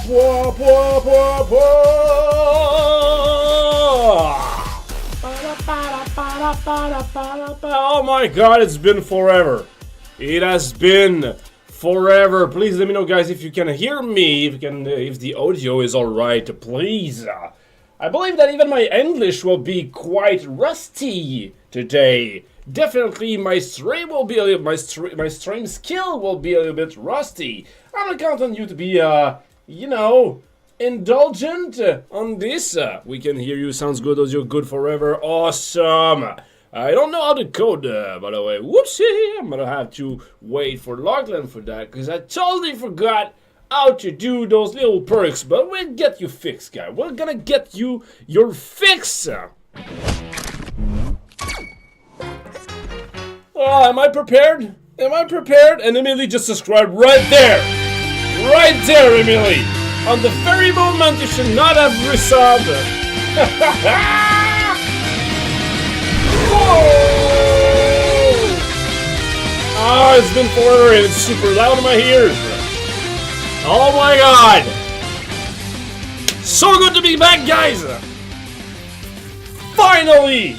Pwa, pwa, pwa, pwa. Oh my god, it's been forever. It has been forever. Please let me know, guys, if you can hear me, if the audio is alright, please. I believe that even my English will be quite rusty today. Definitely my stream will be my stream skill will be a little bit rusty. I'm gonna count on you to be you know, indulgent on this. We can hear you. Sounds good. Audio good forever. Awesome. I don't know how to code, by the way. Whoopsie. I'm gonna have to wait for Lachlan for that, because I totally forgot how to do those little perks. But we'll get you fixed, guy. We're gonna get you your fix. Oh, am I prepared? Am I prepared? And Emily just subscribed right there. Right there, Emily. On the very moment you should not have resubbed. Whoa! Oh, it's been forever and it's super loud in my ears. Oh my god! So good to be back, guys! Finally!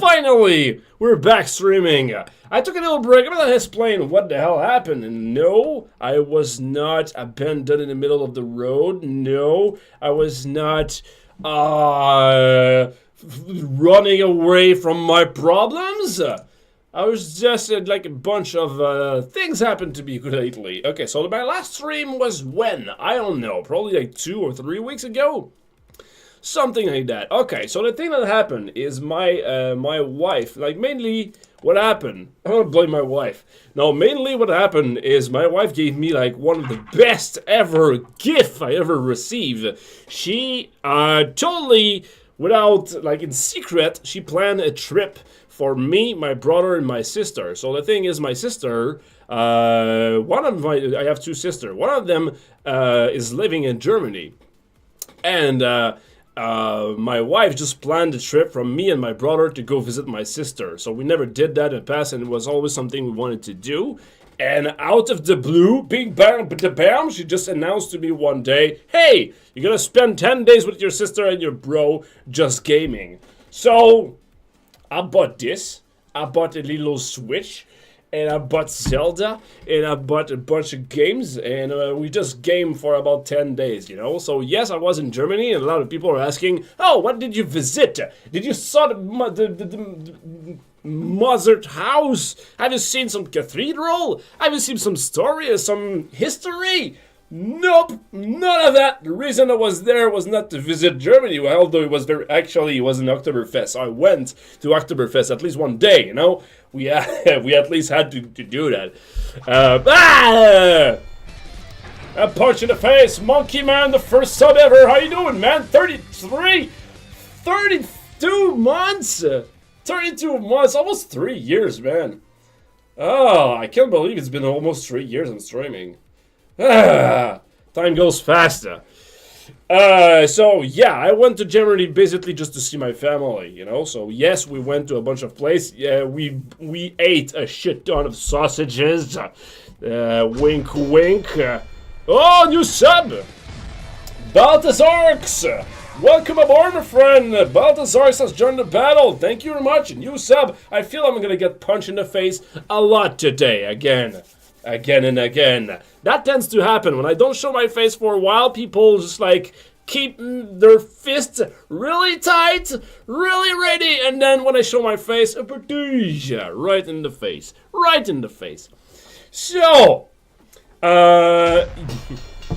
Finally! We're back streaming. I took a little break. I'm gonna explain what the hell happened. And no, I was not abandoned in the middle of the road. No, I was not running away from my problems. I was just like a bunch of things happened to me lately. Okay, so my last stream was when? I don't know, probably like 2 or 3 weeks ago. Something like that. Okay, so the thing that happened is my my wife, like mainly what happened, I'm gonna blame my wife. No, mainly what happened is my wife gave me like one of the best ever gift I ever received. She totally, without, like in secret, she planned a trip for me, my brother, and my sister. So the thing is, my sister, I have 2 sisters. One of them is living in Germany. And my wife just planned a trip from me and my brother to go visit my sister. So we never did that in the past, and it was always something we wanted to do. And out of the blue, bing bang, bam, she just announced to me one day, hey, you're gonna spend 10 days with your sister and your bro just gaming. So I bought this. I bought a little Switch. And I bought Zelda, and I bought a bunch of games, and we just gamed for about 10 days, you know? So yes, I was in Germany, and a lot of people are asking, oh, what did you visit? Did you saw the Mozart house? Have you seen some cathedral? Have you seen some story or some history? Nope, none of that. The reason I was there was not to visit Germany, although it was it was an Oktoberfest. So I went to Oktoberfest at least one day, you know? We at least had to do that. A punch in the face, Monkey Man, the first sub ever. How you doing, man? 32 months, 32 months, almost 3 years, man. Oh, I can't believe it's been almost 3 years on streaming. Time goes faster. So yeah, I went to Germany basically just to see my family, you know. So yes, we went to a bunch of places. Yeah, we ate a shit ton of sausages. Wink, wink. Oh, new sub, Balthazarx. Welcome aboard, my friend. Balthazarx has joined the battle. Thank you very much. New sub. I feel I'm gonna get punched in the face a lot today. Again and again. That tends to happen when I don't show my face for a while. People just like keep their fists really tight, really ready, and then when I show my face, right in the face, right in the face. So,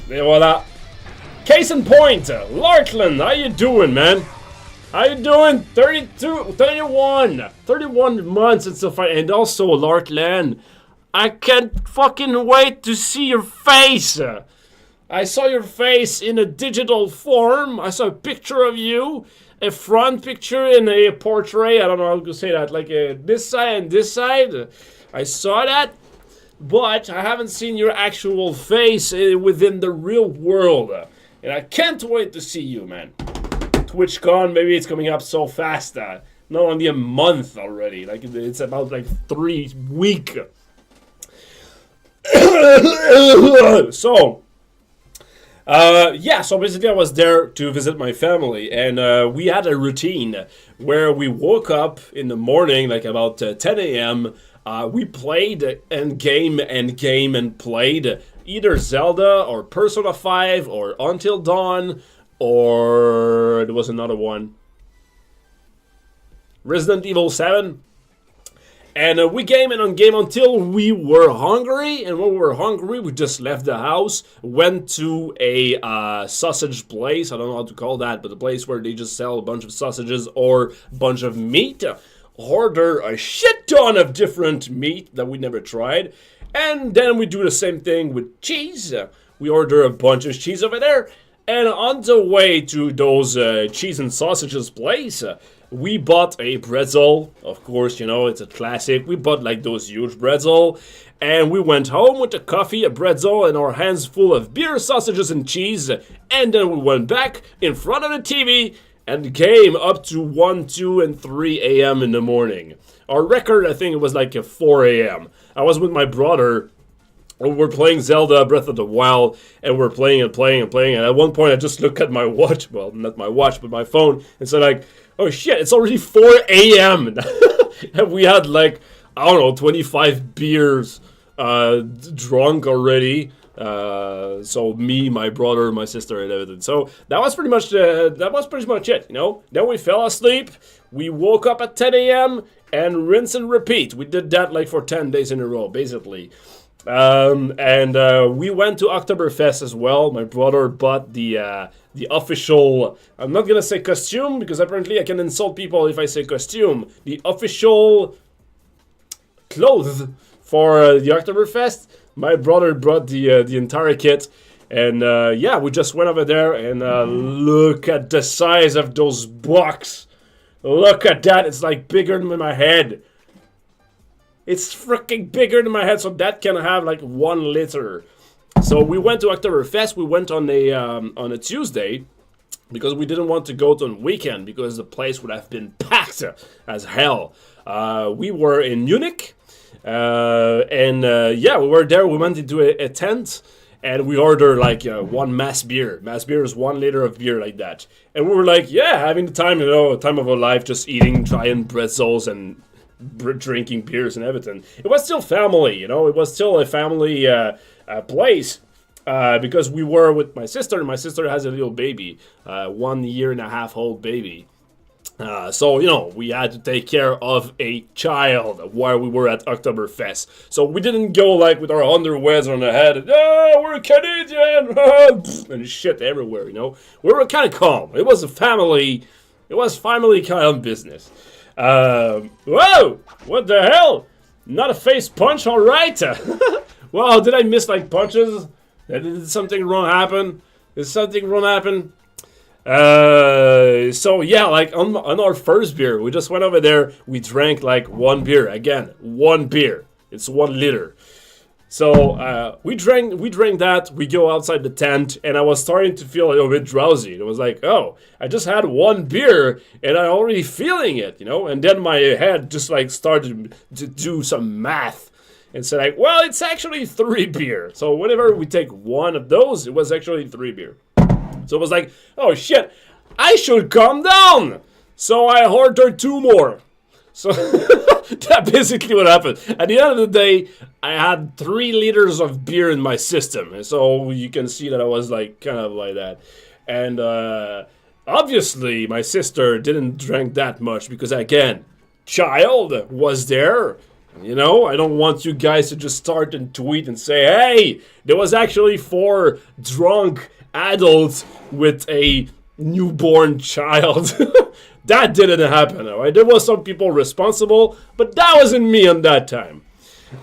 voila. Case in point, Larkland, how you doing, man? How you doing? 31 months and stuff, and also Larkland. I can't fucking wait to see your face. I saw your face in a digital form. I saw a picture of you, a front picture and a portrait. I don't know how to say that, like this side and this side. I saw that, but I haven't seen your actual face within the real world. And I can't wait to see you, man. TwitchCon, maybe it's coming up so fast. Not only a month already. Like, it's about like 3 weeks. So, yeah, so basically I was there to visit my family, and we had a routine where we woke up in the morning, like about 10 a.m. We played and played either Zelda or Persona 5 or Until Dawn, or there was another one, Resident Evil 7. And we game and on game until we were hungry, and when we were hungry, we just left the house, went to a sausage place. I don't know how to call that, but the place where they just sell a bunch of sausages or a bunch of meat. Order a shit ton of different meat that we never tried, and then we do the same thing with cheese. We order a bunch of cheese over there, and on the way to those cheese and sausages place, we bought a pretzel. Of course, you know, it's a classic. We bought like those huge pretzel, and we went home with a coffee, a pretzel, and our hands full of beer, sausages, and cheese. And then we went back in front of the TV and game up to 1, 2, and 3 a.m. in the morning. Our record, I think it was like 4 a.m. I was with my brother. We're playing Zelda Breath of the Wild, and we're playing and playing and playing. And at one point, I just looked at my watch. Well, not my watch, but my phone, and said like, oh shit, it's already 4 a.m. And we had like, I don't know, 25 beers drunk already. So me, my brother, my sister, and everything. So that was pretty much it, you know. Then we fell asleep. We woke up at 10 a.m. and rinse and repeat. We did that like for 10 days in a row, basically. And we went to Oktoberfest as well. My brother bought the official, I'm not gonna say costume, because apparently I can insult people if I say costume. The official clothes for the Oktoberfest. My brother brought the entire kit. And yeah, we just went over there and look at the size of those bucks. Look at that, it's like bigger than my head. It's freaking bigger than my head, so that can have like 1 liter. So we went to Oktoberfest. We went on a Tuesday because we didn't want to go to a weekend because the place would have been packed as hell. We were in Munich, and yeah, we were there. We went into a tent. And we ordered like 1 mass beer. Mass beer is 1 liter of beer like that. And we were like, yeah, having the time, you know, time of our life, just eating giant pretzels and drinking beers and everything. It was still family, you know. It was still a family place because we were with my sister. My sister has a little baby, 1 year and a half old baby. So, you know, we had to take care of a child while we were at Oktoberfest. So we didn't go, like, with our underwears on the head, and, oh, we're Canadian, and shit everywhere, you know. We were kind of calm. It was family kind of business. Whoa! What the hell? Not a face punch, alright? Well, did I miss, like, punches? Did something wrong happen? Did something wrong happen? So yeah, like on our first beer, we just went over there, we drank like 1 beer. Again, 1 beer. It's 1 liter. So we drank that, we go outside the tent, and I was starting to feel a little bit drowsy. It was like, oh, I just had 1 beer and I'm already feeling it, you know? And then my head just like started to do some math. And said like, well, it's actually 3 beer. So whenever we take 1 of those, it was actually 3 beer. So it was like, oh shit, I should calm down. So I ordered 2 more. So that's basically what happened. At the end of the day, I had 3 liters of beer in my system. And so you can see that I was like kind of like that. And obviously my sister didn't drink that much because again, child was there. You know, I don't want you guys to just start and tweet and say, hey, there was actually 4 drunk adults with a newborn child. That didn't happen, alright? There was some people responsible, but that wasn't me on that time.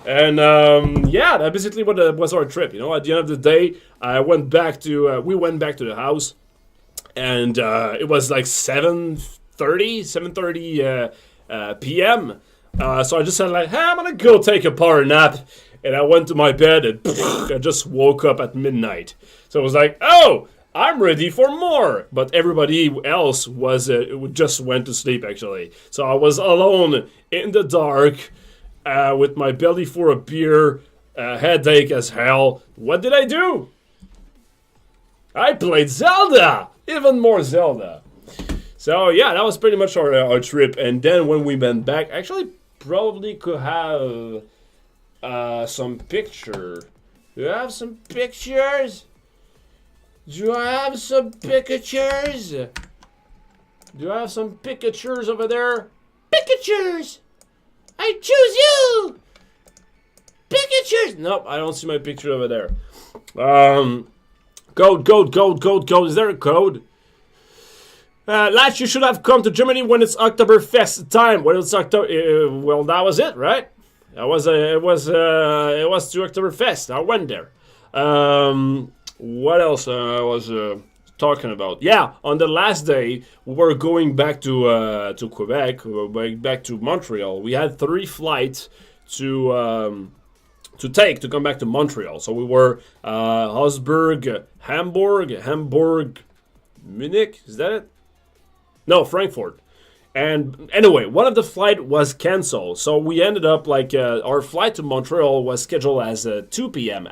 And yeah, that's basically what was our trip. You know, at the end of the day, we went back to the house, and it was like 7:30 p.m. So I just said like, hey, I'm gonna go take a power nap. And I went to my bed and I just woke up at midnight. So it was like, oh, I'm ready for more. But everybody else just went to sleep, actually. So I was alone in the dark with my belly full of beer, headache as hell. What did I do? I played Zelda! Even more Zelda. So yeah, that was pretty much our trip. And then when we went back, actually probably could have some picture. Do you have some pictures? Do I have some pictures? Do I have some pictures over there? Pictures! I choose you! Pictures! Nope, I don't see my picture over there. Code. Is there a code? Lads, you should have come to Germany when it's Oktoberfest time. When it's October, well, that was it, right? It was to Oktoberfest. I went there. What else I was talking about? Yeah, on the last day we were going back to Quebec, back to Montreal. We had 3 flights to come back to Montreal. So we were Augsburg, Hamburg, Munich. Is that it? No, Frankfurt. And anyway, one of the flight was canceled. So we ended up our flight to Montreal was scheduled as 2 p.m.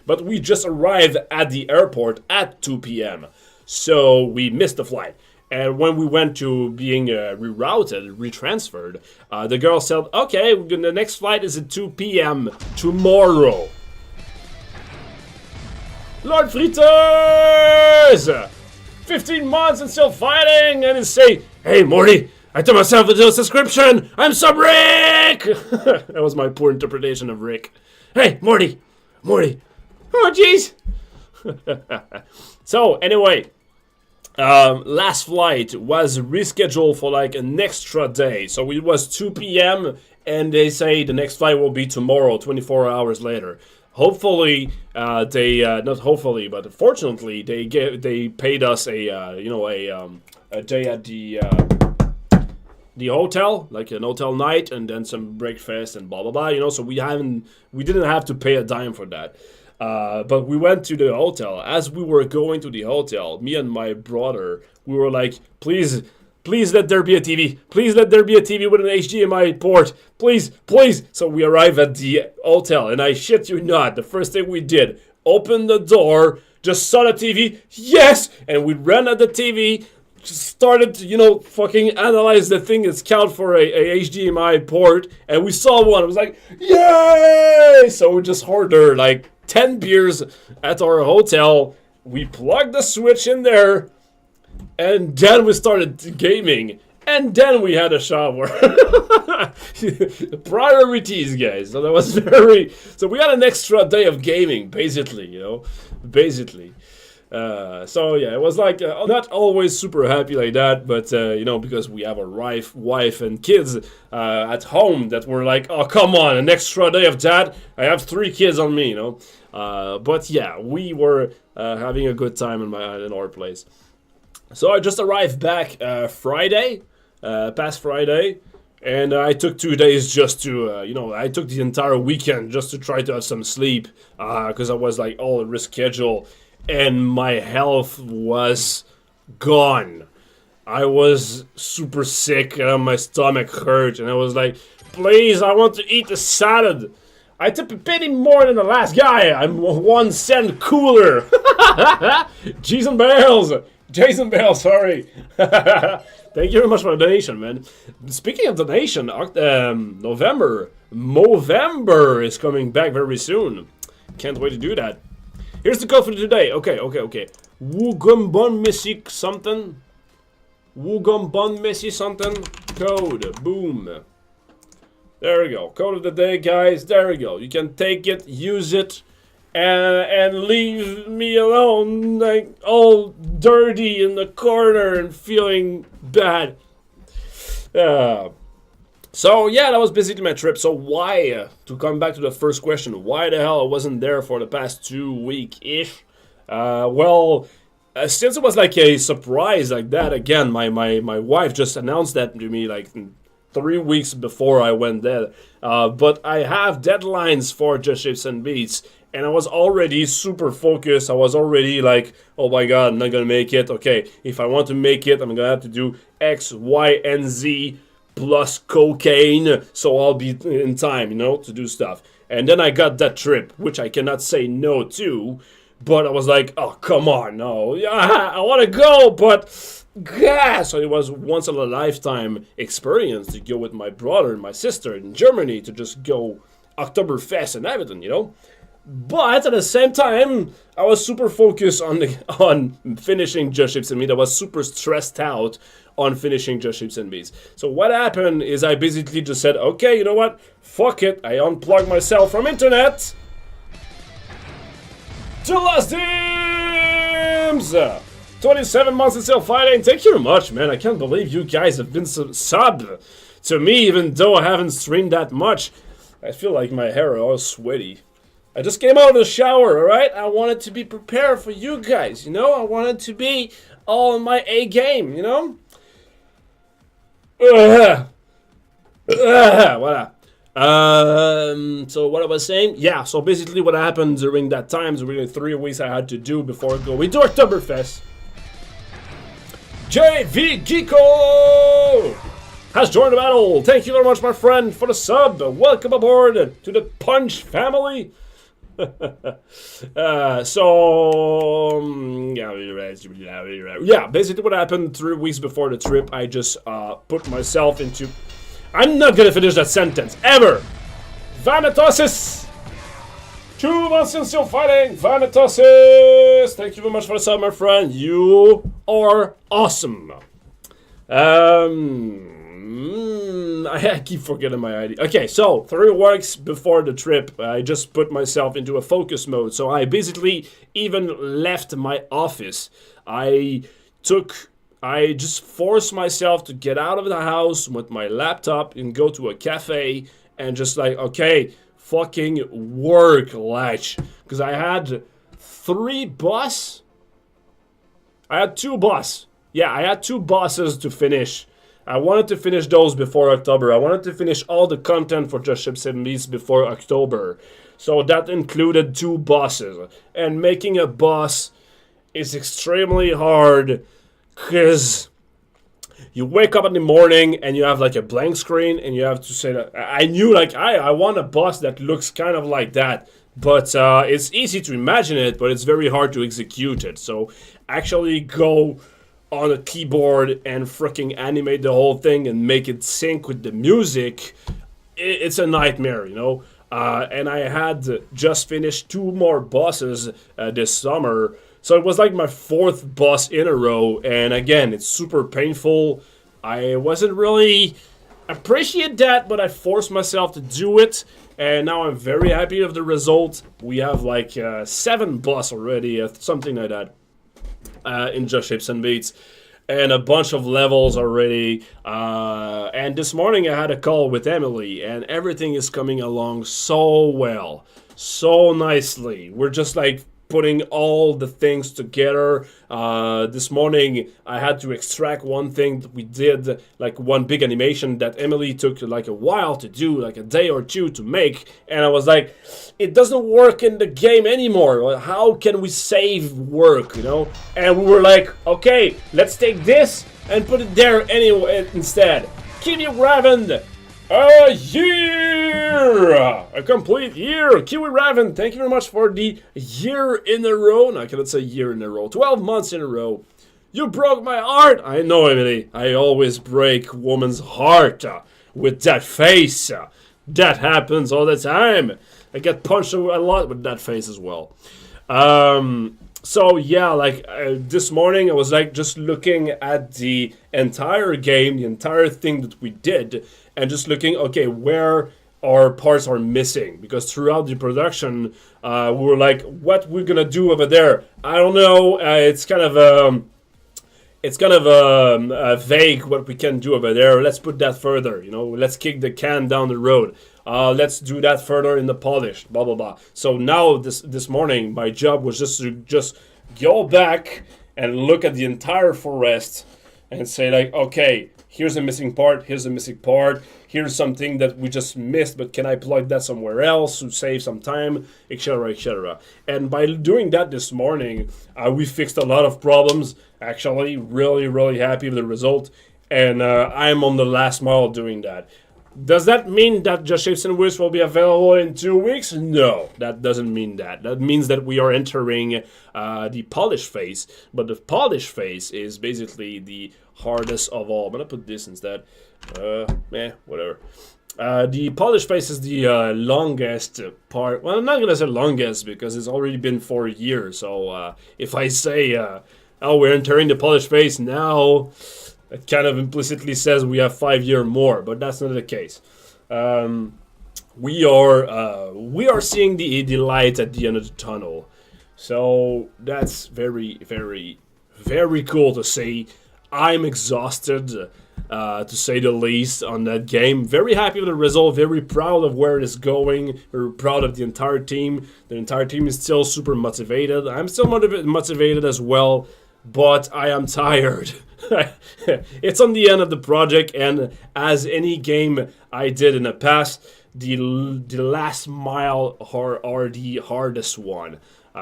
But we just arrived at the airport at 2 p.m. So we missed the flight. And when we went to being retransferred, the girl said, okay, the next flight is at 2 p.m. tomorrow. Lord Fritters! 15 months and still fighting! And he say, hey, Morty, I took myself into a subscription! I'm sub Rick! That was my poor interpretation of Rick. Hey, Morty! Oh, jeez! So, anyway, last flight was rescheduled for an extra day. So it was 2 p.m. and they say the next flight will be tomorrow, 24 hours later. Hopefully, not hopefully, but fortunately, they paid us a day at the hotel, like an hotel night, and then some breakfast and blah blah blah. So we didn't have to pay a dime for that. But we went to the hotel. As we were going to the hotel, me and my brother, we were like, please let there be a TV. Please let there be a TV with an HDMI port. Please. So we arrived at the hotel, and I shit you not, the first thing we did, opened the door, just saw the TV, yes! And we ran at the TV, just started to, fucking analyze the thing that's count for a HDMI port, and we saw one. It was like, yay! So we just ordered 10 beers at our hotel. We plugged the switch in there, and then we started gaming, and then we had a shower. Priorities, guys. So that was so we had an extra day of gaming, basically, So yeah, it was not always super happy like that, but because we have a wife and kids at home that were like, oh come on, an extra day of that. I have 3 kids on me, But yeah, we were having a good time in our place. So I just arrived back past Friday, and I took 2 days just to, I took the entire weekend just to try to have some sleep, because I was all rescheduled, and my health was gone. I was super sick, and my stomach hurt, and I was like, please, I want to eat a salad. I took a penny more than the last guy. I'm 1 cent cooler. Jason Bales, sorry. Thank you very much for the donation, man. Speaking of donation, Movember is coming back very soon. Can't wait to do that. Here's the code for today. Okay. Wugumbon Missy something. Code. Boom. There we go. Code of the day, guys. There we go. You can take it, use it, and leave me alone, all dirty in the corner and feeling bad. So yeah, that was basically my trip. So why, to come back to the first question, why the hell I wasn't there for the past 2 week-ish? Since it was a surprise like that, again, my wife just announced that to me 3 weeks before I went there. But I have deadlines for Just Shapes and Beats, and I was already super focused. I was already oh my god, I'm not gonna make it. Okay, if I want to make it, I'm gonna have to do X, Y, and Z plus cocaine, so I'll be in time, to do stuff. And then I got that trip, which I cannot say no to. But I was like, oh, come on, no. Yeah, I want to go, but... Yeah, so it was once in a lifetime experience to go with my brother and my sister in Germany to just go Oktoberfest and everything, you know? But at the same time, I was super focused on finishing Just Ships and Meat. I was super stressed out on finishing Just Ships and Beats. So what happened is I basically just said, okay, you know what? Fuck it. I unplugged myself from internet. To last teams! 27 months and still fighting. Thank you very much, man. I can't believe you guys have been subbed to me, even though I haven't streamed that much. I feel like my hair is all sweaty. I just came out of the shower, alright? I wanted to be prepared for you guys, you know? I wanted to be all in my A game, you know? Voila. So what I was saying, yeah, so basically what happened during that time, during the 3 weeks I had to do before going to Oktoberfest. JV Geeko has joined the battle. Thank you very much, my friend, for the sub. Welcome aboard to the Punch family. Yeah, basically what happened 3 weeks before the trip, I just put myself into... I'm not gonna finish that sentence, ever! Vanitosis! 2 months and still fighting! Vanitosis! Thank you very much for the sub, my friend. You are awesome. I keep forgetting my ID. Okay, so 3 weeks before the trip, I just put myself into a focus mode. So I basically even left my office. I just forced myself to get out of the house with my laptop and go to a cafe and just like, okay, fucking work, latch. Because I had 3 boss. I had 2 boss. Yeah, I had 2 bosses to finish. I wanted to finish those before October. I wanted to finish all the content for Just Ships and Beats before October. So that included 2 bosses. And making a boss is extremely hard because you wake up in the morning and you have like a blank screen and you have to say that I knew like I want a boss that looks kind of like that, but it's easy to imagine it, but it's very hard to execute it. So actually go on a keyboard and freaking animate the whole thing and make it sync with the music, it's a nightmare, you know. And I had just finished 2 more bosses this summer. So it was like my 4th boss in a row, and again, it's super painful. I wasn't really appreciate that, but I forced myself to do it, and now I'm very happy with the result. We have like 7 boss already, something like that, in Just Ships and Beats, and a bunch of levels already. And this morning I had a call with Emily, and everything is coming along so well, so nicely. We're just like putting all the things together. This morning I had to extract one thing that we did, like one big animation that Emily took like a while to do, like a day or 2 to make, and I was like, it doesn't work in the game anymore. How can we save work, you know? And we were like, okay, let's take this and put it there anyway instead. Kiwi Raven, a year! A complete year! Kiwi Raven, thank you very much for the year in a row. No, I cannot say year in a row. 12 months in a row. You broke my heart! I know, Emily. I always break woman's heart with that face. That happens all the time. I get punched a lot with that face as well. So yeah, like this morning I was like just looking at the entire game, the entire thing that we did, and just looking, okay, where our parts are missing, because throughout the production we were like, what we're gonna do over there, I don't know. It's kind of vague what we can do over there. Let's put that further, you know, let's kick the can down the road. Let's do that further in the polish, blah blah blah. So now this morning my job was just to go back and look at the entire forest and say like, okay, here's a missing part, here's a missing part, here's something that we just missed, but can I plug that somewhere else to save some time, etc, etc. And by doing that this morning, we fixed a lot of problems. Actually, really happy with the result, and I'm on the last mile doing that. Does that mean that Just Shapes and Wisps will be available in 2 weeks? No, that doesn't mean that. That means that we are entering the polish phase. But the polish phase is basically the hardest of all. I'm gonna put this instead. Whatever. The polish phase is the longest part. Well, I'm not gonna say longest because it's already been 4 years. So if I say, oh, we're entering the polish phase now, it kind of implicitly says we have 5 years more, but that's not the case. We are seeing the light at the end of the tunnel, so that's very, very, very cool to see. I'm exhausted, to say the least, on that game. Very happy with the result. Very proud of where it is going. Very proud of the entire team. The entire team is still super motivated. I'm still motivated as well, but I am tired. It's on the end of the project, and as any game I did in the past, the last mile are the hardest one.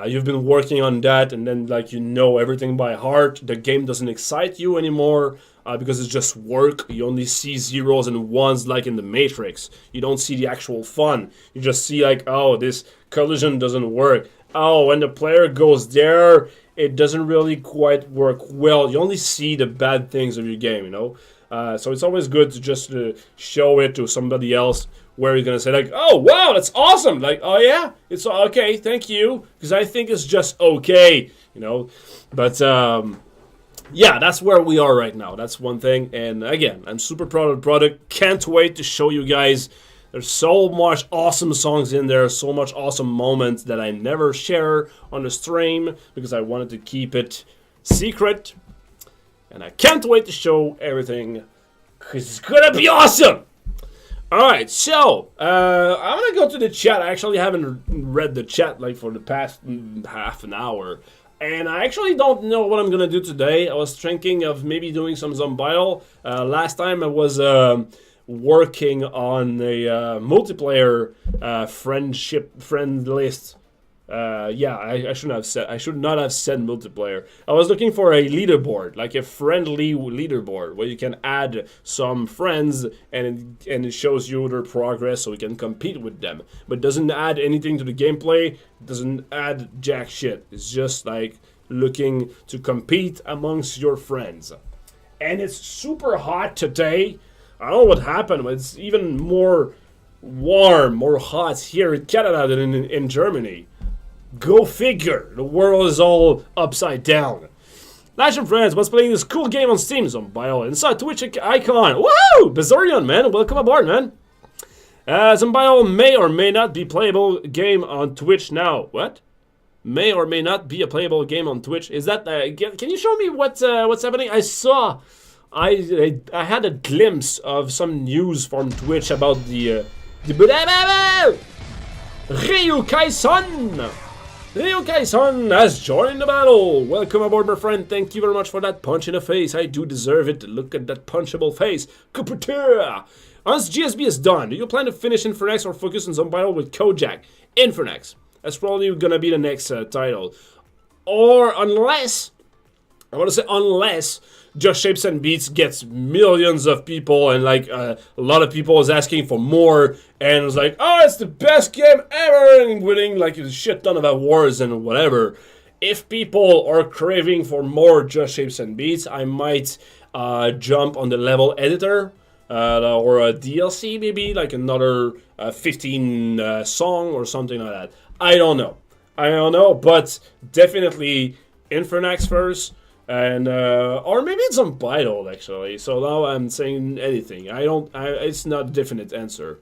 You've been working on that, and then like you know everything by heart. The game doesn't excite you anymore because it's just work. You only see zeros and ones like in the Matrix. You don't see the actual fun. You just see like, oh, this collision doesn't work. Oh, when the player goes there, it doesn't really quite work well. You only see the bad things of your game, you know? So it's always good to just show it to somebody else where you're going to say, like, oh, wow, that's awesome. Like, oh, yeah, it's okay, thank you. Because I think it's just okay, you know? But, yeah, that's where we are right now. That's one thing. And, again, I'm super proud of the product. Can't wait to show you guys. There's so much awesome songs in there, so much awesome moments that I never share on the stream because I wanted to keep it secret. And I can't wait to show everything because it's gonna be awesome! Alright, so, I'm gonna go to the chat. I actually haven't read the chat like for the past half an hour. And I actually don't know what I'm gonna do today. I was thinking of maybe doing some Zombidle. Last time I was working on a multiplayer friend list. I should not have said multiplayer. I was looking for a leaderboard, like a friendly leaderboard where you can add some friends and it shows you their progress so you can compete with them. But doesn't add anything to the gameplay, doesn't add jack shit. It's just like looking to compete amongst your friends. And it's super hot today. I don't know what happened, but it's even more warm, more hot here in Canada than in Germany. Go figure. The world is all upside down. Lash and friends, what's playing this cool game on Steam? Zombidle inside Twitch icon. Woohoo! Bizarrion, man. Welcome aboard, man. Zombidle may or may not be playable game on Twitch now. What? May or may not be a playable game on Twitch. Is that... can you show me what's happening? I saw... I had a glimpse of some news from Twitch about the Ryu Kai-san! Ryu Kai-san has joined the battle! Welcome aboard, my friend. Thank you very much for that punch in the face. I do deserve it. Look at that punchable face. Kuputura! Once GSB is done, do you plan to finish Infernax or focus on Zombidle with Kojak? Infernax. That's probably gonna be the next title. Or unless... I want to say unless... Just Shapes and Beats gets millions of people and like a lot of people is asking for more and it's like, oh, it's the best game ever and winning like a shit ton of awards and whatever. If people are craving for more Just Shapes and Beats, I might jump on the level editor or a DLC maybe, like another 15 song or something like that. I don't know, but definitely Infernax first. And or maybe it's Zombidle actually. So now I'm saying anything. It's not a definite answer.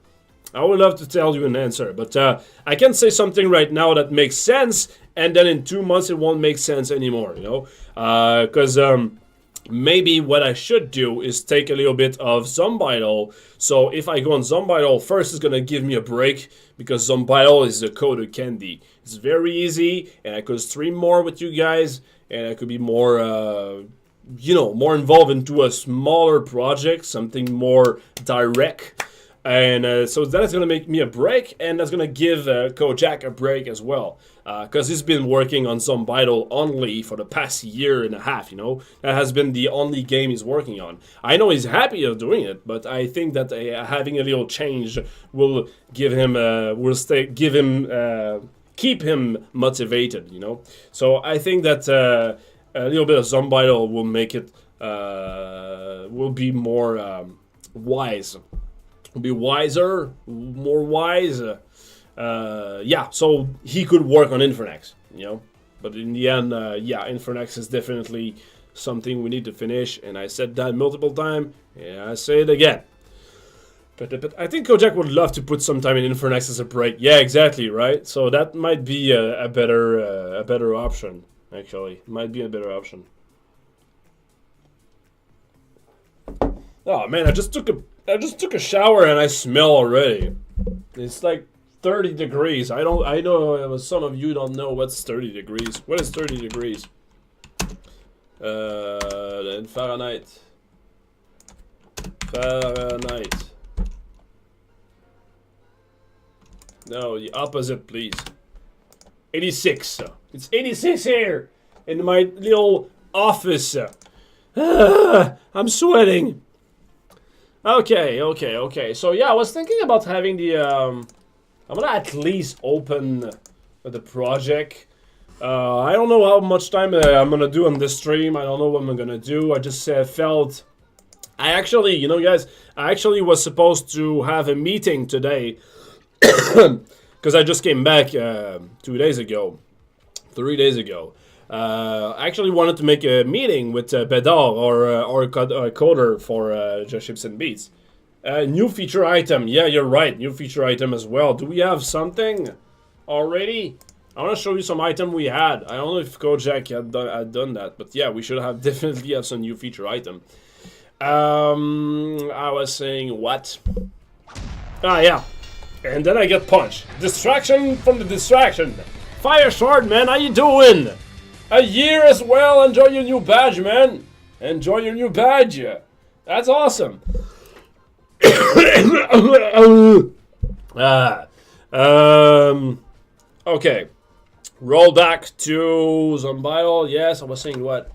I would love to tell you an answer, but I can say something right now that makes sense, and then in 2 months it won't make sense anymore. You know, because maybe what I should do is take a little bit of Zombidle. So if I go on Zombidle first, it's gonna give me a break because Zombidle is the code of candy. It's very easy, and I could stream more with you guys. And I could be more, more involved into a smaller project, something more direct. And so that's gonna make me a break, and that's gonna give Kojak a break as well, because he's been working on Zombidle only for the past year and a half. You know, that has been the only game he's working on. I know he's happy of doing it, but I think that having a little change will give him, keep him motivated. You know, so I think that a little bit of Zombidle will make it, will be more wise. Be wiser, more wise. Yeah, so he could work on Infernex, you know. But in the end, yeah, Infernex is definitely something we need to finish. And I said that multiple times. Yeah, I say it again. But I think Kojak would love to put some time in Infernex as a break. Yeah, exactly, right? So that might be a better option, actually. Might be a better option. Oh man, I just took a shower and I smell already. It's like 30 degrees. I know some of you don't know what's 30 degrees. What is 30 degrees? In Fahrenheit. Fahrenheit. No, the opposite, please. 86. It's 86 here in my little office. I'm sweating. Okay. So yeah, I was thinking about having the. I'm gonna at least open the project. I don't know how much time I'm gonna do on this stream. I don't know what I'm gonna do. I just felt. I actually, you know, guys, I actually was supposed to have a meeting today because I just came back 3 days ago. I actually wanted to make a meeting with Bedar or Coder for Just Ships and Beats. New feature item. Yeah, you're right. New feature item as well. Do we have something already? I want to show you some item we had. I don't know if Kojak had done that, but yeah, we should have definitely have some new feature item. I was saying what? Ah, yeah. And then I get punched. Distraction from the distraction. Fire Shard, man. How you doing? A year as well. Enjoy your new badge, man. Enjoy your new badge. That's awesome. Okay. Roll back to Zombidle. Yes, I was saying what?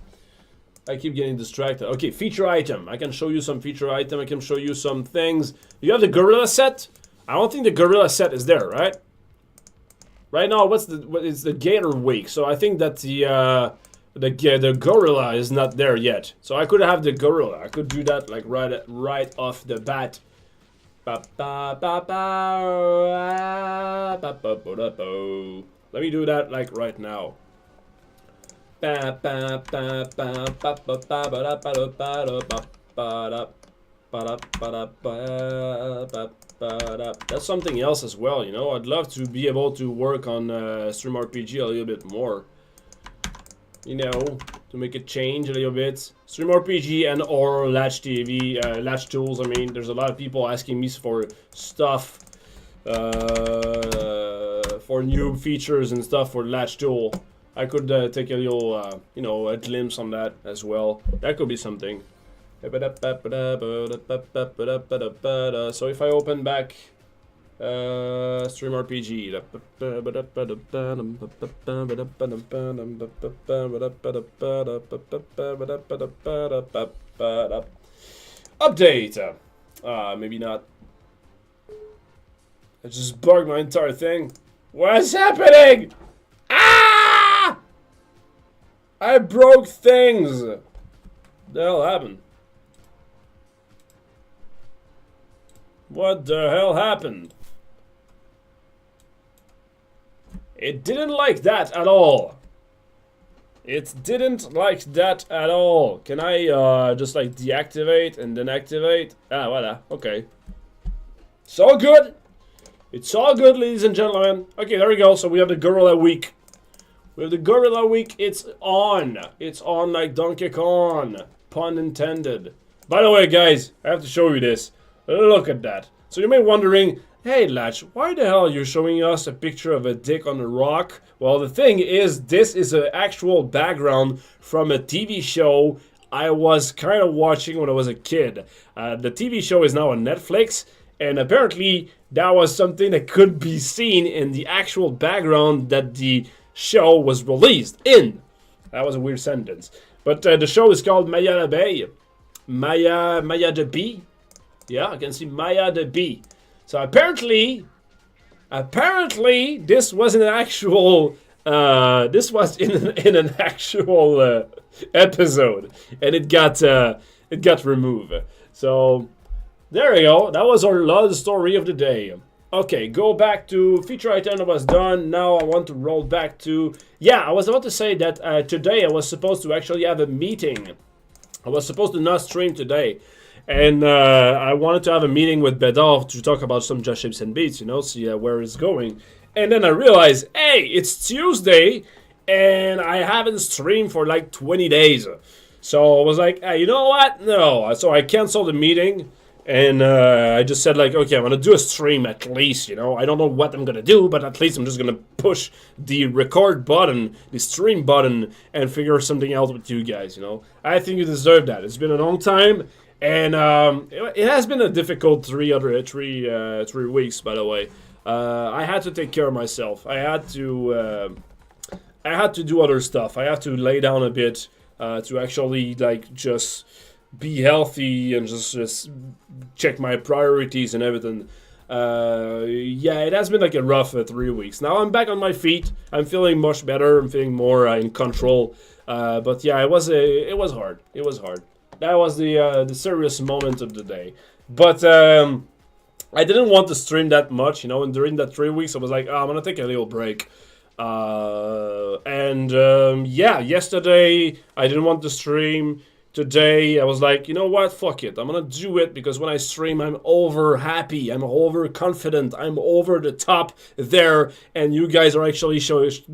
I keep getting distracted. Okay, feature item. I can show you some feature item. I can show you some things. You have the gorilla set? I don't think the gorilla set is there, right? Right now, what is the gator wake? So I think that the gorilla is not there yet. So I could have the gorilla. I could do that like right off the bat. Let me do that like right now. That's something else as well, you know. I'd love to be able to work on Stream RPG a little bit more. You know, to make it change a little bit. Stream RPG and or Latch TV, Latch tools. I mean, there's a lot of people asking me for stuff, for new features and stuff for Latch tool. I could take a little, you know, a glimpse on that as well. That could be something. So if I open back Stream RPG, update. Maybe not. I just bugged my entire thing. What's happening? Ah! I broke things. What the hell happened? What the hell happened? It didn't like that at all. It didn't like that at all. Can I just like deactivate and then activate? Ah, voila. Okay. It's all good. It's all good, ladies and gentlemen. Okay, there we go. So we have the Gorilla Week. We have the Gorilla Week. It's on. It's on like Donkey Kong. Pun intended. By the way, guys, I have to show you this. Look at that. So you may be wondering, hey Latch, why the hell are you showing us a picture of a dick on a rock? Well, the thing is, this is an actual background from a TV show I was kind of watching when I was a kid. The TV show is now on Netflix, And apparently that was something that could be seen in the actual background that the show was released in. That was a weird sentence. But the show is called Maya la Bay. Maya the Bee. Yeah, I can see Maya the Bee. So apparently this was an actual this was in an actual episode, and it got removed. So there we go. That was our love story of the day. Okay, go back to feature item that was done. Now I want to roll back to... Yeah, I was about to say that today I was supposed to actually have a meeting. I was supposed to not stream today. And I wanted to have a meeting with Bedard to talk about some Just Shapes and Beats, see where it's going. And then I realized, hey, it's Tuesday, and I haven't streamed for like 20 days. So I was like, hey, you know what? No. So I canceled the meeting. And I just said, like, okay, I'm going to do a stream at least, I don't know what I'm going to do, but at least I'm just going to push the record button, the stream button, and figure something out with you guys, I think you deserve that. It's been a long time, and it has been a difficult 3 weeks, by the way. I had to take care of myself. I had to do other stuff. I had to lay down a bit to actually, like, just... be healthy and just check my priorities and everything. Yeah, it has been like a rough 3 weeks. Now I'm back on my feet. I'm feeling much better. I'm feeling more in control. But yeah, it was hard. It was hard. That was the serious moment of the day. But I didn't want to stream that much, and during that 3 weeks I was like, I'm gonna take a little break. Yeah, yesterday I didn't want to stream. Today, I was like, you know what, fuck it. I'm gonna do it because when I stream, I'm over happy. I'm over confident. I'm over the top there. And you guys are actually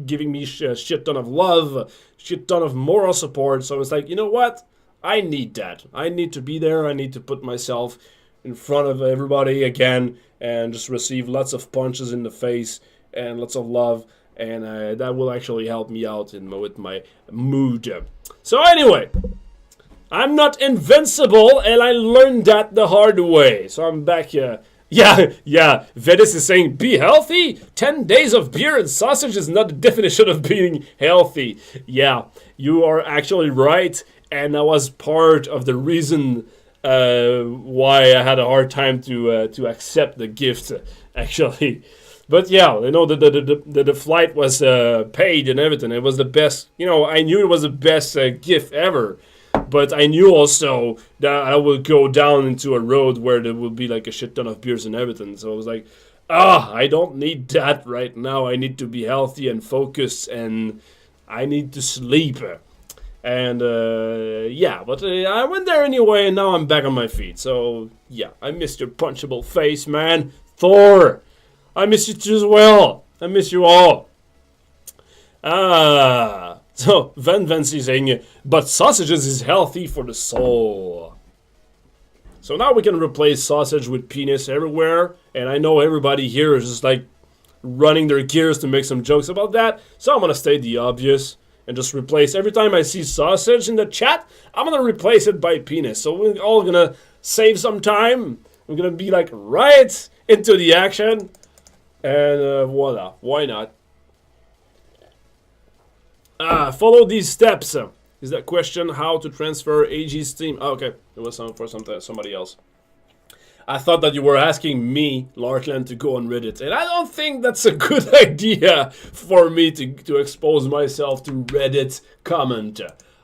giving me a shit ton of love, shit ton of moral support. So it's like, you know what? I need that. I need to be there. I need to put myself in front of everybody again and just receive lots of punches in the face and lots of love. And that will actually help me out with my mood. So anyway... I'm not invincible, and I learned that the hard way. So I'm back here. Yeah. Vedis is saying, be healthy? 10 days of beer and sausage is not the definition of being healthy. Yeah, you are actually right. And that was part of the reason why I had a hard time to accept the gift, actually. But yeah, the flight was paid and everything. It was the best. I knew it was the best gift ever. But I knew also that I would go down into a road where there would be like a shit ton of beers and everything. So I was like, I don't need that right now. I need to be healthy and focused, and I need to sleep. And yeah, but I went there anyway, and now I'm back on my feet. So yeah, I missed your punchable face, man. Thor, I miss you too as well. I miss you all. So, Van Vancy saying, but sausages is healthy for the soul. So now we can replace sausage with penis everywhere. And I know everybody here is just like running their gears to make some jokes about that. So I'm going to state the obvious and just replace. Every time I see sausage in the chat, I'm going to replace it by penis. So we're all going to save some time. We're going to be like right into the action. And voila, why not? Follow these steps. Is that question how to transfer AG Steam? Oh, okay, it was for somebody else. I thought that you were asking me, Larkland, to go on Reddit, and I don't think that's a good idea for me to expose myself to Reddit comment.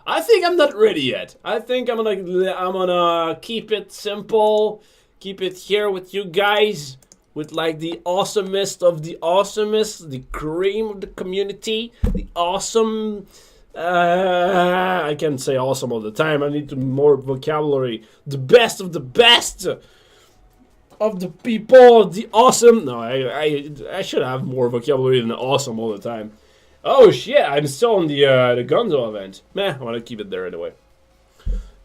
I think I'm not ready yet. I think I'm gonna keep it simple, keep it here with you guys. With like the awesomest of the awesomest, the cream of the community, the awesome. I can't say awesome all the time. I need more vocabulary. The best of the best of the people. The awesome. No, I should have more vocabulary than awesome all the time. Oh shit! I'm still on the Gonzo event. Meh, I want to keep it there anyway.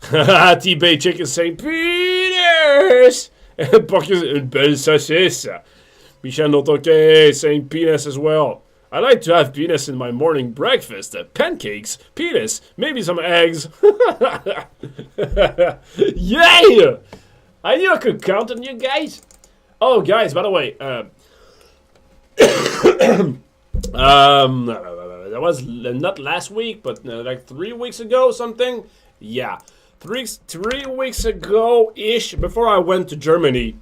T-Bay Chicken St. Peters. Une belle saucisse. Michel Notoke saying penis as well. I like to have penis in my morning breakfast. Pancakes, penis, maybe some eggs. Yay! I knew I could count on you guys. Oh, guys, by the way, that was not last week, but like 3 weeks ago, something. Yeah, three weeks ago ish, before I went to Germany.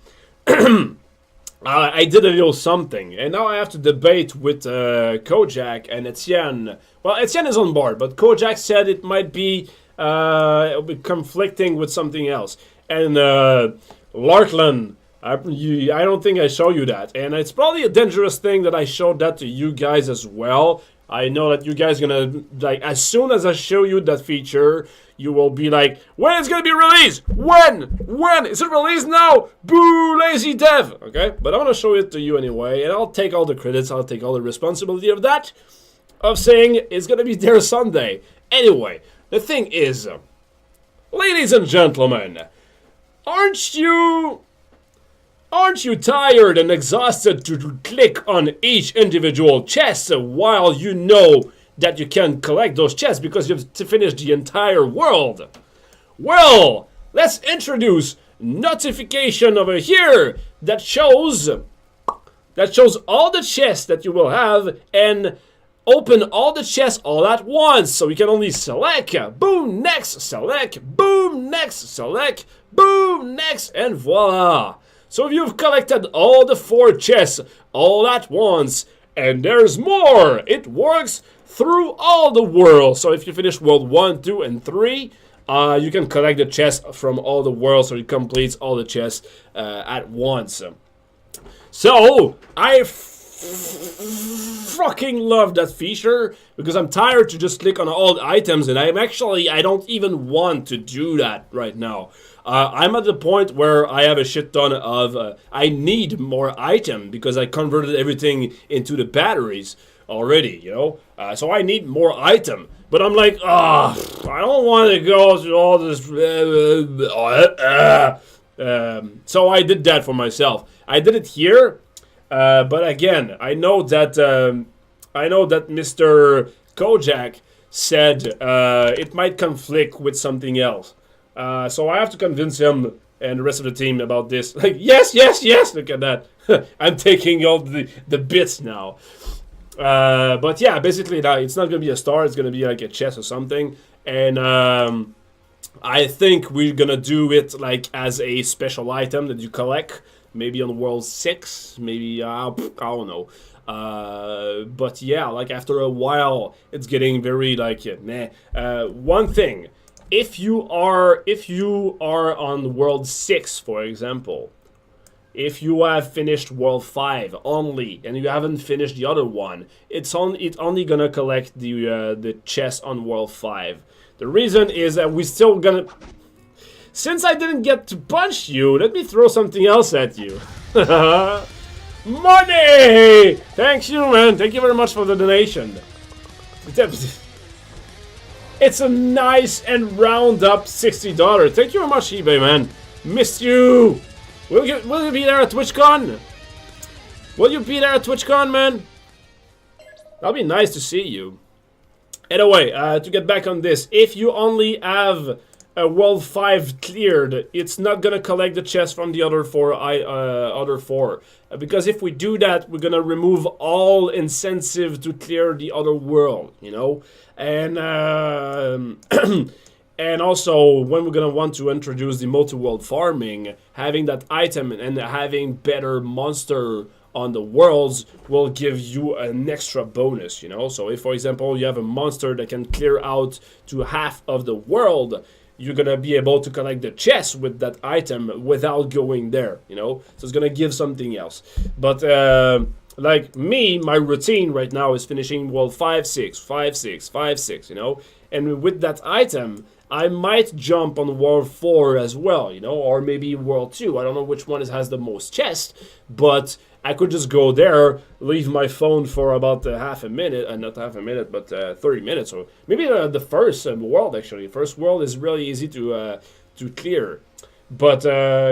I did a little something, and now I have to debate with Kojak and Etienne. Well, Etienne is on board, but Kojak said it might be conflicting with something else. And Larkland, I don't think I show you that, and it's probably a dangerous thing that I showed that to you guys as well. I know that you guys gonna, like, as soon as I show you that feature, you will be like, when it's gonna be released? When? Is it released now? Boo, lazy dev! Okay, but I wanna show it to you anyway, and I'll take all the credits, I'll take all the responsibility of that, of saying it's gonna be there Sunday. Anyway, the thing is, ladies and gentlemen, aren't you tired and exhausted to click on each individual chest while you know that you can collect those chests because you have to finish the entire world? Well, let's introduce notification over here that shows all the chests that you will have and open all the chests all at once, so you can only select, boom, next, select, boom, next, select, boom, next, and voila. So if you've collected all the 4 chests all at once, and there's more, it works through all the worlds. So if you finish world 1, 2, and 3, you can collect the chests from all the worlds, so it completes all the chests at once. So I fucking love that feature because I'm tired to just click on all the items, and I don't even want to do that right now. I'm at the point where I have a shit ton of, I need more item because I converted everything into the batteries already, you know? So I need more item. But I'm like, I don't want to go through all this. So I did that for myself. I did it here, but again, I know that Mr. Kojak said it might conflict with something else. So I have to convince him and the rest of the team about this. Like, yes, look at that. I'm taking all the bits now. But yeah, basically it's not going to be a star. It's going to be like a chest or something. And I think we're going to do it like as a special item that you collect. Maybe on World 6. Maybe, I don't know. But yeah, like after a while, it's getting very like, meh. One thing. If you are on World 6, for example, if you have finished World 5 only, and you haven't finished the other one, it's only gonna collect the chest on World 5. The reason is that we're still gonna... Since I didn't get to punch you, let me throw something else at you. Money! Thanks you, man. Thank you very much for the donation. It's a nice and round up $60. Thank you very much, eBay, man. Missed you. Will you be there at TwitchCon? Will you be there at TwitchCon, man? That'll be nice to see you. Anyway, to get back on this, if you only have a World 5 cleared, it's not gonna collect the chest from the other four. Because if we do that, we're gonna remove all incentive to clear the other world, you know? And and also, when we're gonna want to introduce the multi-world farming, having that item and having better monster on the worlds will give you an extra bonus, you know? So if, for example, you have a monster that can clear out to half of the world, you're gonna be able to collect the chest with that item without going there, you know? So it's gonna give something else. But like me, my routine right now is finishing world 5, 6, 5, 6, 5, 6, you know? And with that item, I might jump on world 4 as well, you know? Or maybe world 2. I don't know which one has the most chests, but I could just go there, leave my phone for about half a minute, not half a minute, but 30 minutes, or maybe the first world, actually. First world is really easy to clear. But,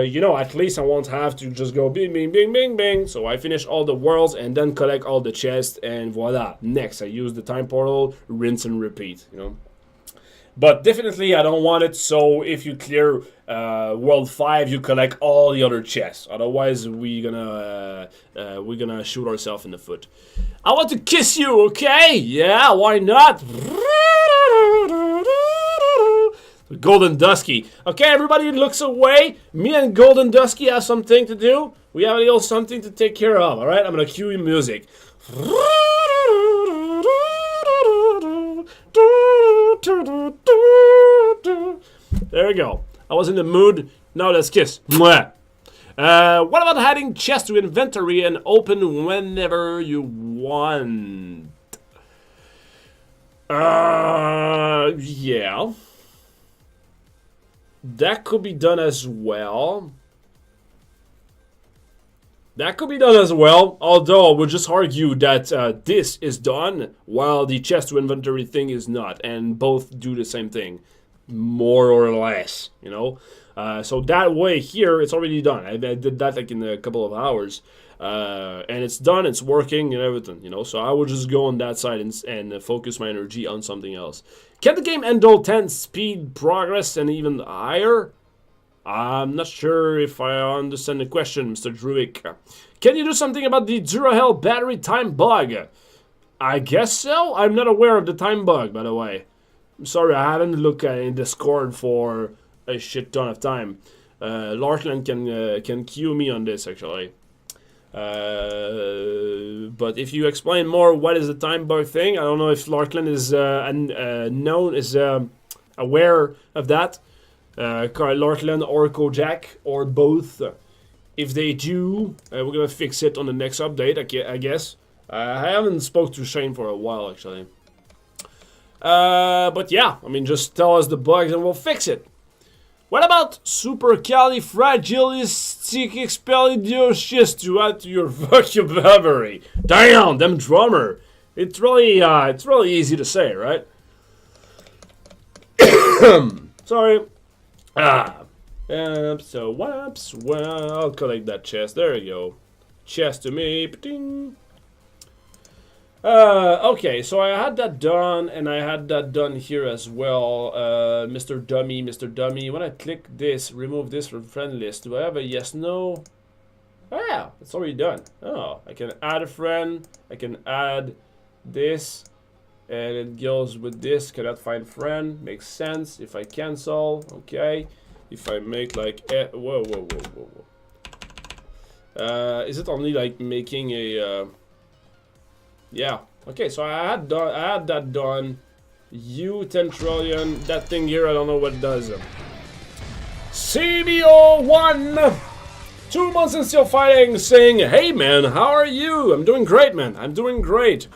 you know, at least I won't have to just go bing, bing, bing, bing, bing. So I finish all the worlds and then collect all the chests, and voila. Next, I use the time portal, rinse and repeat, you know. But definitely I don't want it, so if you clear World 5, you collect all the other chests. Otherwise, we're gonna shoot ourselves in the foot. I want to kiss you, okay? Yeah, why not? Golden Dusky. Okay, everybody looks away. Me and Golden Dusky have something to do. We have a little something to take care of, alright? I'm gonna cue you music. There we go. I was in the mood. Now let's kiss. Mwah. What about adding chests to inventory and open whenever you want? Yeah. That could be done as well. Although I would just argue that this is done while the chest to inventory thing is not, and both do the same thing, more or less, you know. So that way here it's already done. I did that like in a couple of hours, and it's done. It's working and everything, you know. So I would just go on that side and focus my energy on something else. Can the game handle 10 speed progress and even higher? I'm not sure if I understand the question, Mr. Druick. Can you do something about the Durahell battery time bug? I guess so. I'm not aware of the time bug, by the way. I'm sorry, I haven't looked in Discord for a shit ton of time. Larkland can cue me on this, actually. But if you explain more what is the time bug thing, I don't know if Larkland is aware of that. Larkland or Kojak or both. If they do, we're gonna fix it on the next update, I guess. I haven't spoke to Shane for a while, actually. But yeah, I mean, just tell us the bugs and we'll fix it. What about supercalifragilisticexpialidocious to add to your vocabulary? Damn, them drummer. It's really easy to say, right? Sorry. So whoops. Well, I'll collect that chest. There you go. Chest to me. Ding. Okay, so I had that done, and I had that done here as well. Mr. Dummy. When I click this, remove this from friend list, do I have a yes, no? Oh yeah, it's already done. Oh, I can add a friend, I can add this, and it goes with this, cannot find friend, makes sense. If I cancel, okay. If I make like, whoa. Is it only like making a, yeah. Okay, so I had that done. You 10 trillion. That thing here, I don't know what it does. CBO1. 2 months and still fighting, saying, "Hey man, how are you? I'm doing great, man. I'm doing great.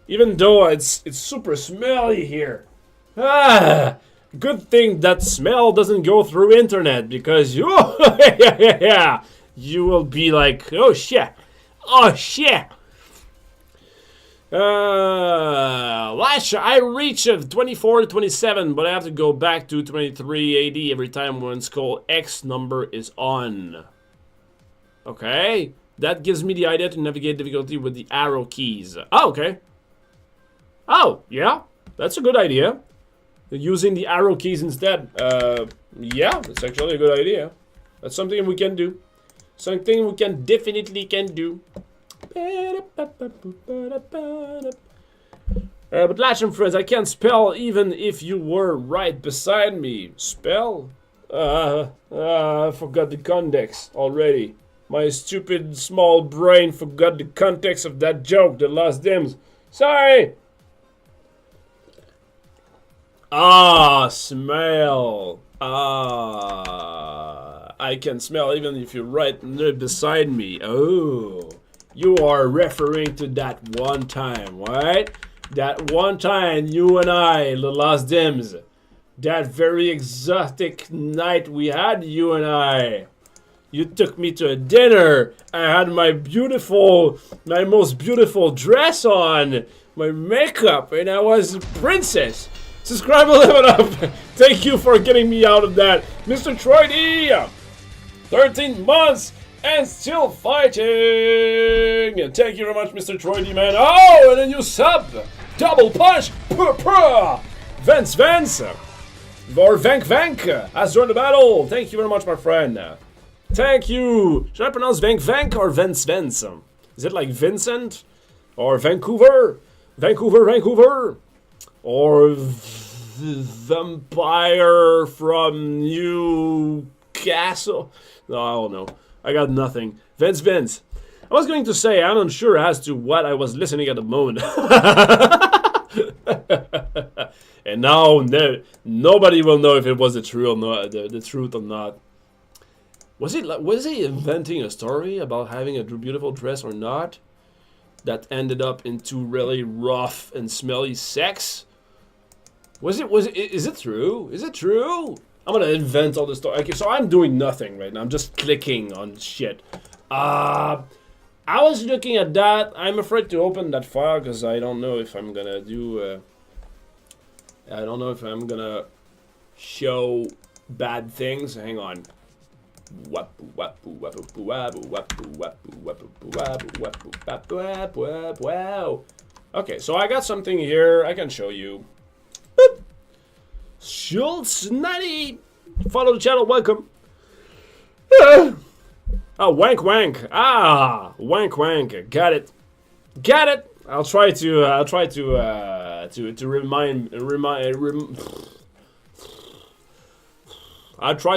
Even though it's super smelly here. Ah, good thing that smell doesn't go through internet because you, you will be like, oh shit, oh shit." Last I reach 24 to 27, but I have to go back to 23 AD every time when skull X number is on. Okay, that gives me the idea to navigate difficulty with the arrow keys. Oh, okay. Oh, yeah, that's a good idea. Using the arrow keys instead. Yeah, that's actually a good idea. That's something we can do. Something we can definitely do. But Lachlan friends, I can't spell even if you were right beside me. Spell? I forgot the context already. My stupid small brain forgot the context of that joke, the lost dims. Sorry! Ah, smell. Ah, I can smell even if you're right beside me. Oh. You are referring to that one time, right? That one time you and I, the Lost Dims, that very exotic night we had, you and I. You took me to a dinner. I had my most beautiful dress on, my makeup, and I was a princess. Subscribe and level up. Thank you for getting me out of that. Mr. Troy D, 13 months. And still fighting! And thank you very much, Mr. Troy D, man. Oh, and a new sub! Double punch! Vance! Or Vank has joined the battle. Thank you very much, my friend. Thank you. Should I pronounce Vank or Vince? Is it like Vincent? Or Vancouver? Vancouver? Or Vampire from Newcastle? No, I don't know. I got nothing. Vince. I was going to say I'm unsure as to what I was listening at the moment. And now nobody will know if it was the truth or not. The truth or not. Was he inventing a story about having a beautiful dress or not? That ended up into really rough and smelly sex? Is it true? Is it true? I'm gonna invent all this story. Okay, so I'm doing nothing right now. I'm just clicking on shit. I was looking at that. I'm afraid to open that file because I don't know if I'm gonna do. I don't know if I'm gonna show bad things. Hang on. Okay, so I got something here. I can show you. Boop. Schultz 90. Follow the channel. Welcome. Oh, wank. Ah, wank. Got it. I'll try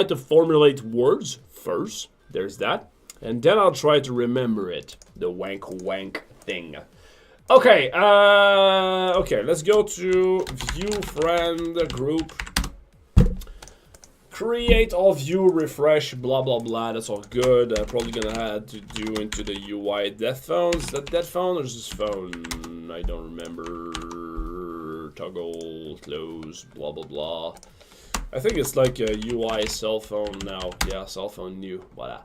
to formulate words first. There's that. And then I'll try to remember it. The wank thing. Okay, okay, let's go to view friend group. Create all view, refresh, blah blah blah. That's all good. I'm probably gonna have to do into the UI death phone. Is that death phone or is this phone? I don't remember. Toggle, close, blah blah blah. I think it's like a UI cell phone now. Yeah, cell phone new. Voila.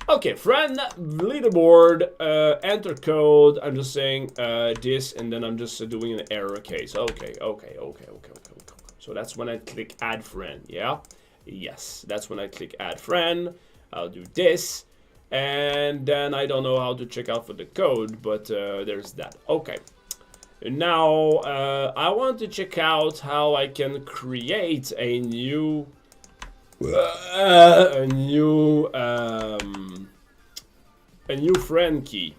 Okay, friend, leaderboard, enter code. I'm just saying this, and then I'm just doing an error case. Okay. So that's when I click add friend. Yeah. Yes, that's when I click add friend. I'll do this, and then I don't know how to check out for the code, but there's that. Okay, and now I want to check out how I can create a new friend key.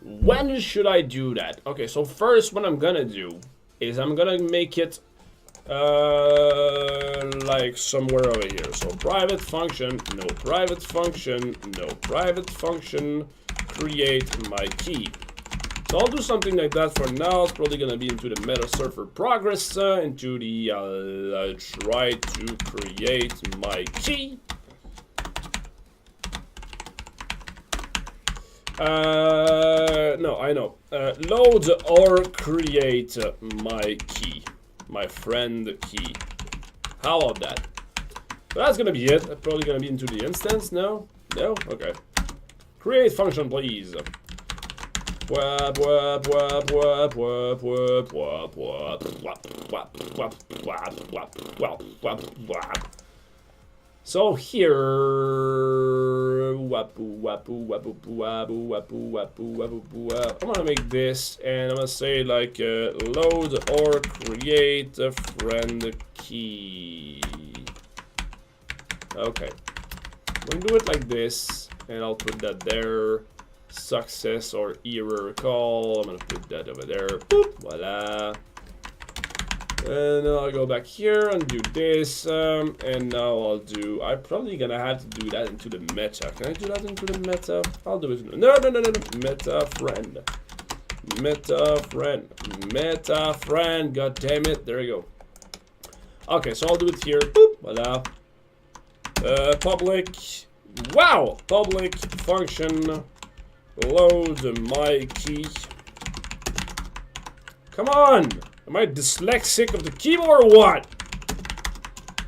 When should I do that? Okay, so first what I'm gonna do is I'm gonna make it like somewhere over here. So private function, no private function, create my key. So I'll do something like that for now. It's probably gonna be into the meta server progress, into the try to create my key. No, I know. Load or create my key. My friend key. How about that? So that's gonna be it. That's probably gonna be into the instance. No? Okay. Create function, please. So here, I'm gonna make this, and I'm gonna say like load or create a friend key. Okay, I'm gonna do it like this, and I'll put that there. Success or error call. I'm gonna put that over there. Boop, voila. And then I'll go back here and do this, and now I'm probably gonna have to do that into the meta. Can I do that into the meta? I'll do it. No. Meta friend. God damn it. There we go. Okay, so I'll do it here. Boop, voila. Public. Wow. Public function. Load my key. Come on. Am I dyslexic of the keyboard or what?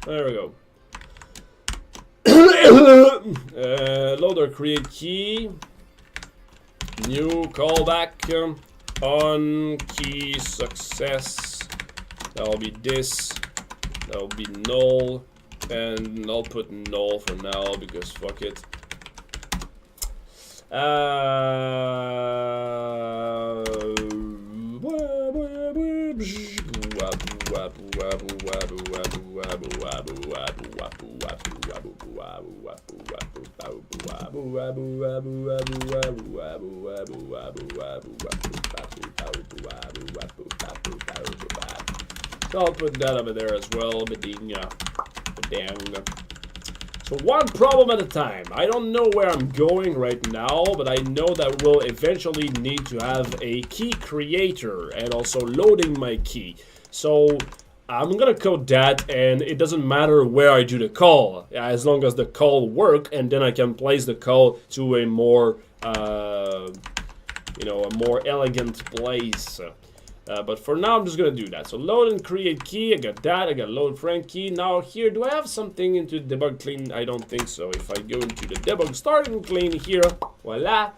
There we go. Loader create key. New callback on key success. That'll be this. That'll be null. And I'll put null for now because fuck it. So I'll put that over there as well. So one problem at a time. I don't know where I'm going right now, but I know that we'll eventually need to have a key creator and also loading my key. So I'm gonna code that, and it doesn't matter where I do the call, as long as the call work, and then I can place the call to a more, you know, a more elegant place. But for now, I'm just gonna do that. So load and create key. I got that. I got load friend key. Now here, do I have something into debug clean? I don't think so. If I go into the debug start and clean here, voila.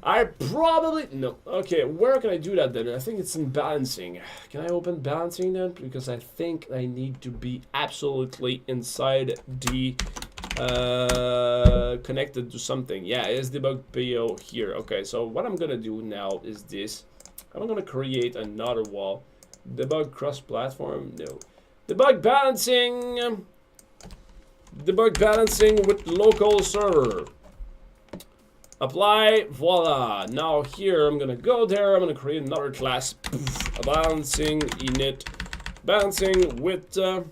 I probably no. Okay, where can I do that then? I think it's in balancing. Can I open balancing then? Because I think I need to be absolutely inside the connected to something. Yeah, it's debug PO here. Okay, so what I'm gonna do now is this. I'm gonna create another wall. Debug cross-platform? No. Debug balancing. Debug balancing with local server. Apply. Voila. Now here I'm gonna go there. I'm gonna create another class. Balancing init. Balancing with the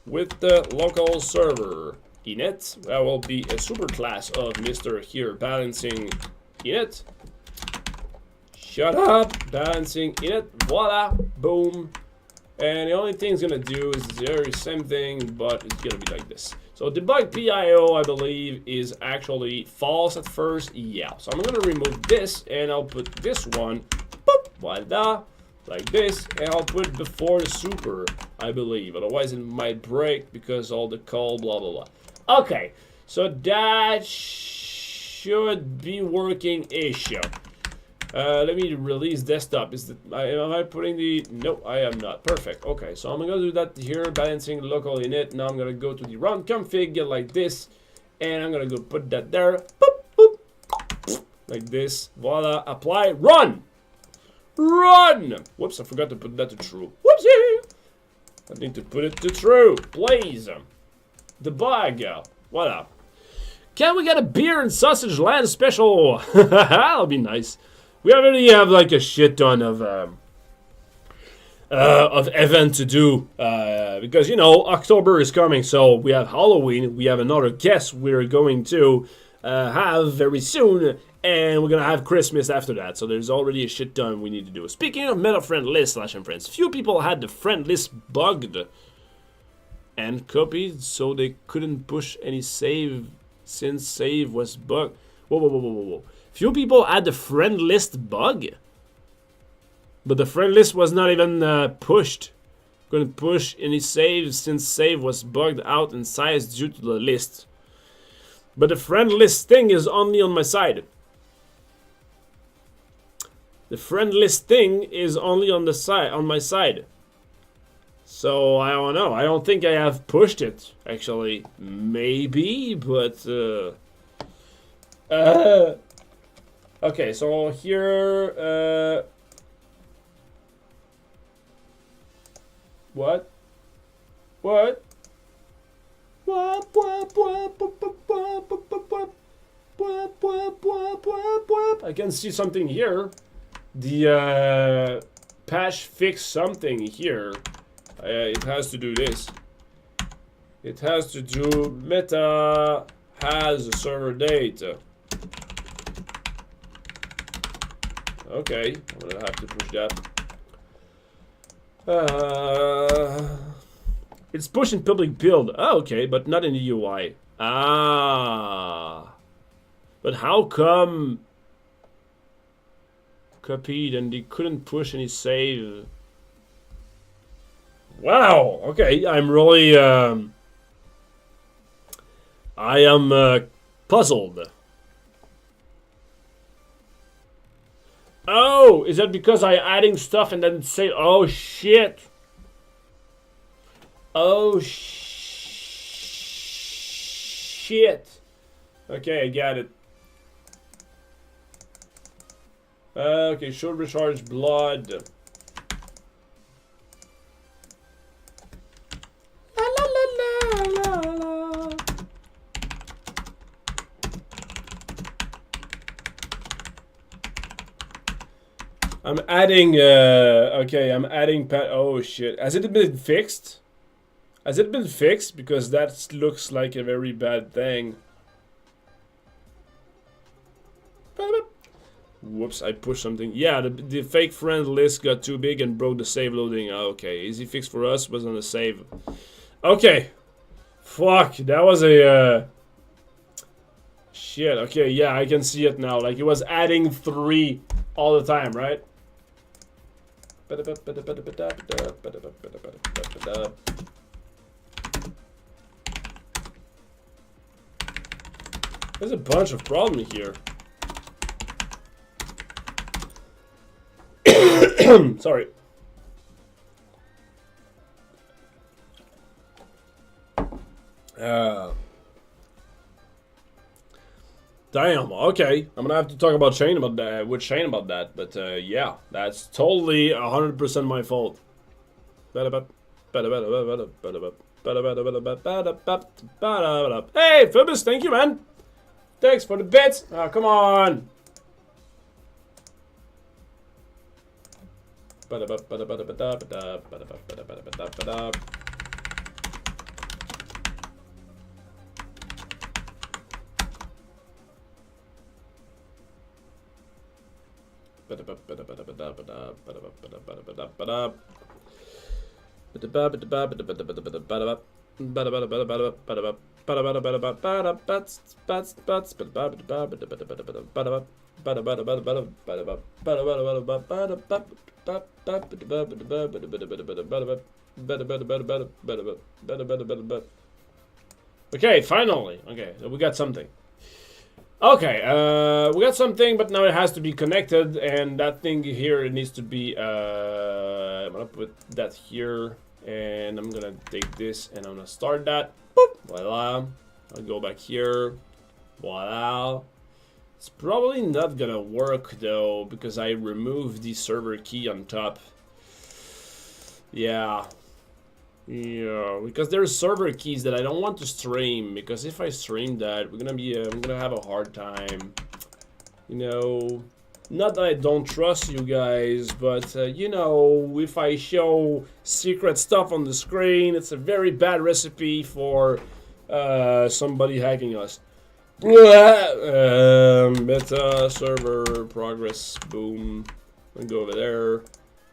local server. Init. That will be a super class of Mr. here. Balancing init. Shut up, balancing init, voila, boom. And the only thing it's gonna do is the very same thing, but it's gonna be like this. So debug PIO, I believe, is actually false at first. Yeah, so I'm gonna remove this, and I'll put this one, boop, voila, like this, and I'll put it before the super, I believe. Otherwise, it might break because all the call, blah, blah, blah. Okay, so that should be working-ish. Let me release desktop. Am I putting the... No, I am not. Perfect. Okay, so I'm gonna do that here, balancing local init. Now I'm gonna go to the run config, get like this, and I'm gonna go put that there. Boop, boop, boop, like this. Voila. Apply. Run! Run! Whoops, I forgot to put that to true. Whoopsie! I need to put it to true. Please. Debug. Voila. Can we get a beer and sausage land special? That'll be nice. We already have like a shit ton of event to do because you know October is coming, so we have Halloween, we have another guest we're going to have very soon, and we're gonna have Christmas after that. So there's already a shit ton we need to do. Speaking of meta friend list / friends, few people had the friend list bugged and copied, so they couldn't push any save since save was bugged. Whoa. Few people had the friend list bug, but the friend list was not even pushed. Couldn't push any saves since save was bugged out in size due to the list. But the friend list thing is only on my side. The friend list thing is only on the side, on my side. So I don't know. I don't think I have pushed it actually. Maybe, but okay, so here, what? I can see something here. The patch fixed something here. It has to do this. It has to do meta has a server date. Okay, I'm gonna have to push that. It's pushing public build. Oh, okay, but not in the UI. Ah. But how come copied and they couldn't push any save? Wow, okay, I'm really, I am puzzled. Oh, is that because I adding stuff and then say, oh shit. Oh shit. Okay, I got it. Okay, should recharge blood. I'm adding, okay, I'm adding oh shit. Has it been fixed? Has it been fixed? Because that looks like a very bad thing. Whoops, I pushed something. Yeah, the fake friend list got too big and broke the save loading. Okay, easy fix for us, was on the save. Okay. Fuck, that was a, shit, okay, yeah, I can see it now. Like, it was adding 3 all the time, right? There's a bunch of problems here. Sorry. Damn, okay. I'm gonna have to talk about Shane about that, with Shane about that, but yeah, that's totally 100% my fault. Hey, Phibus, thank you, man. Thanks for the bits. Oh, come on. Okay, finally. Okay, we got something. Okay, we got something, but now it has to be connected, and that thing here, it needs to be, I'm gonna put that here, and I'm gonna take this, and I'm gonna start that. Boop, voila. I'll go back here. Voila. It's probably not gonna work, though, because I removed the server key on top. Yeah. Yeah, because there's server keys that I don't want to stream, because if I stream that, we're gonna be, I'm gonna have a hard time. You know, not that I don't trust you guys, but, you know, if I show secret stuff on the screen, it's a very bad recipe for somebody hacking us. Beta, server, progress, boom. I'll go over there,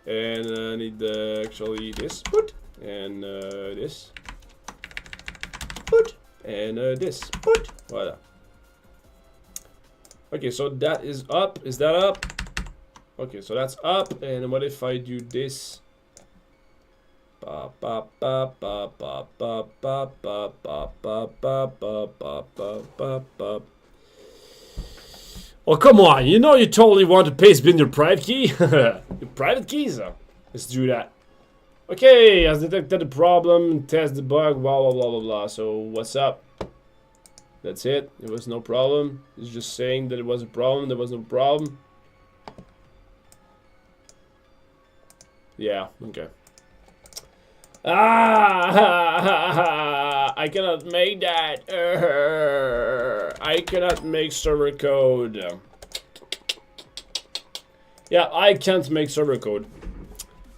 and I need actually this, put. And this, put, and this, put, voila. Okay, so that is up. Is that up? Okay, so that's up. And what if I do this? Ba ba ba ba ba ba ba ba ba ba ba ba ba ba ba. Oh, come on! You know you totally want to paste bin your private key. Your private keys. Let's do that. Okay, has detected the problem, test the bug, blah blah blah blah blah. So what's up? That's it. It was no problem. It's just saying that it was a problem. There was no problem. Yeah. Okay. Ah! I cannot make that. I cannot make server code. Yeah, I can't make server code.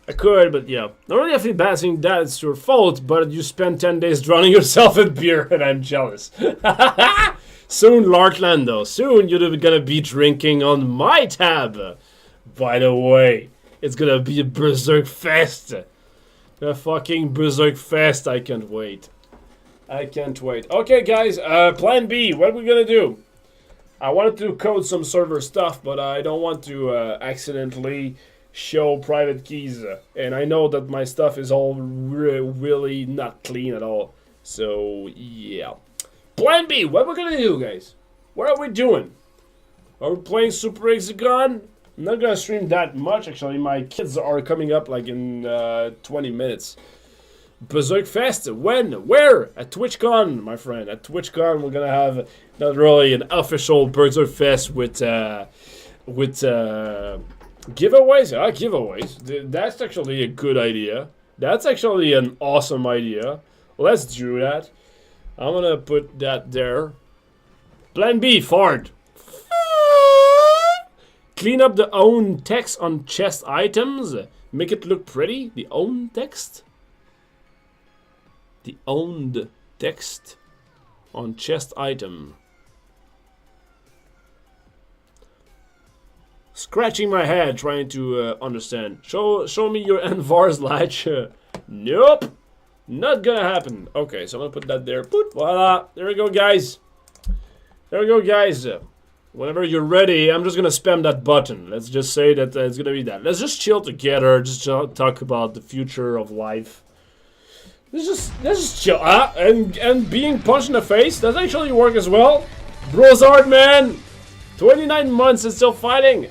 I could, but yeah. Not really I feel bad saying that it's your fault, but you spent 10 days drowning yourself in beer, and I'm jealous. Soon, Larkland, though. Soon you're gonna be drinking on my tab. By the way, it's gonna be a Berserk Fest. A fucking Berserk Fest. I can't wait. I can't wait. Okay, guys, plan B. What are we gonna do? I wanted to code some server stuff, but I don't want to accidentally show private keys, and I know that my stuff is all really not clean at all. So yeah, plan B. What we're gonna do, guys? What are we doing? Are we playing Super Hexagon? I'm not gonna stream that much actually. My kids are coming up like in 20 minutes. Berserk Fest, when? Where? At TwitchCon, my friend. At TwitchCon we're gonna have not really an official Berserk Fest with giveaways? Ah, giveaways. That's actually a good idea. That's actually an awesome idea. Let's do that. I'm gonna put that there. Plan B, fart. Clean up the own text on chest items. Make it look pretty. The own text? The owned text on chest item. Scratching my head trying to understand. Show me your Envar's latch. Nope. Not gonna happen. Okay, so I'm gonna put that there. Put, voila. There we go, guys. There we go, guys. Whenever you're ready, I'm just gonna spam that button. Let's just say that it's gonna be that. Let's just chill together. Just talk about the future of life. Let's just chill. And being punched in the face, does actually work as well. Brozard, man. 29 months and still fighting.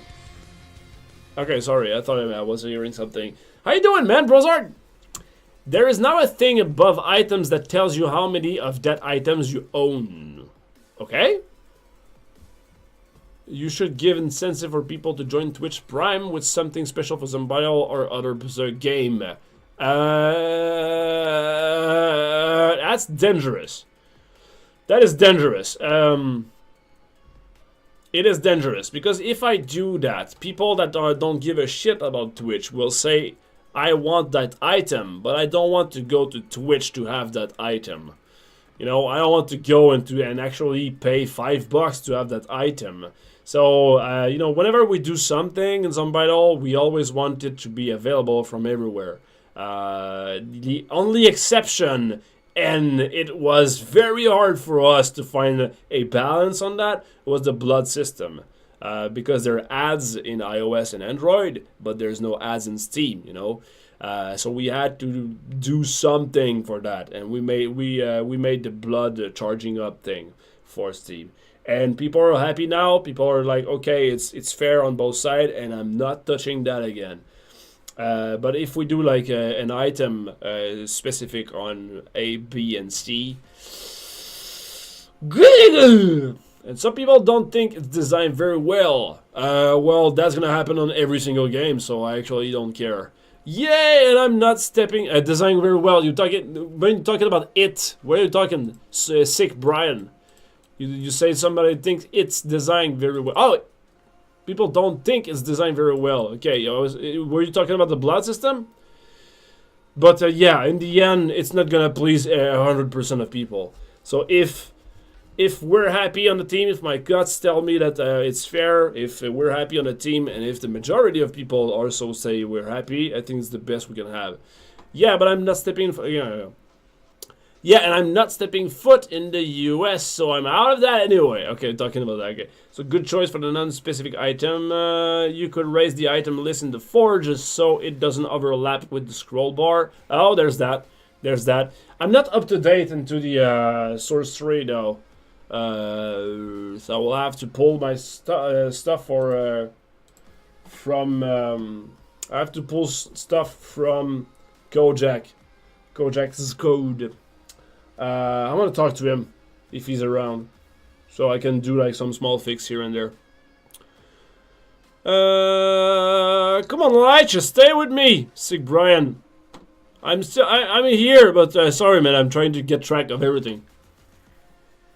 Okay, sorry. I thought I was hearing something. How you doing, man, Brozard? There is now a thing above items that tells you how many of that items you own. Okay? You should give incentive for people to join Twitch Prime with something special for Zombidle or other Berserk game. That's dangerous. That is dangerous. It is dangerous because if I do that, people that don't give a shit about Twitch will say, I want that item, but I don't want to go to Twitch to have that item. You know, I don't want to go and actually pay $5 to have that item. So, you know, whenever we do something in Zombidle, we always want it to be available from everywhere. The only exception, and it was very hard for us to find a balance on that, was the blood system. Because there are ads in iOS and Android, but there's no ads in Steam, you know. So we had to do something for that, and we made the blood charging up thing for Steam, and people are happy now. People are like, okay, it's fair on both sides, and I'm not touching that again. But if we do like an item specific on A, B, and C. And some people don't think it's designed very well. Well, that's gonna happen on every single game, so I actually don't care. Yay! And I'm not designing very well. When you're talking about it, where are you talking? Sick Brian. You say somebody thinks it's designed very well. Oh, people don't think it's designed very well. Okay, were you talking about the blood system? But yeah, in the end, it's not gonna please 100% of people. So if we're happy on the team, if my guts tell me that it's fair, if we're happy on the team, and if the majority of people also say we're happy, I think it's the best we can have. Yeah, but I'm not stepping... Yeah, and I'm not stepping foot in the US, so I'm out of that anyway. Okay, talking about that. Okay, so good choice for the non-specific item. You could raise the item list in the Forge so it doesn't overlap with the scroll bar. Oh, there's that. There's that. I'm not up to date into the sorcery though. So I will have to pull my stuff from I have to pull stuff from Kojak's code. I want to talk to him if he's around, so I can do like some small fix here and there. Come on, Elijah, stay with me, Sick Brian. I'm here, but sorry, man, I'm trying to get track of everything.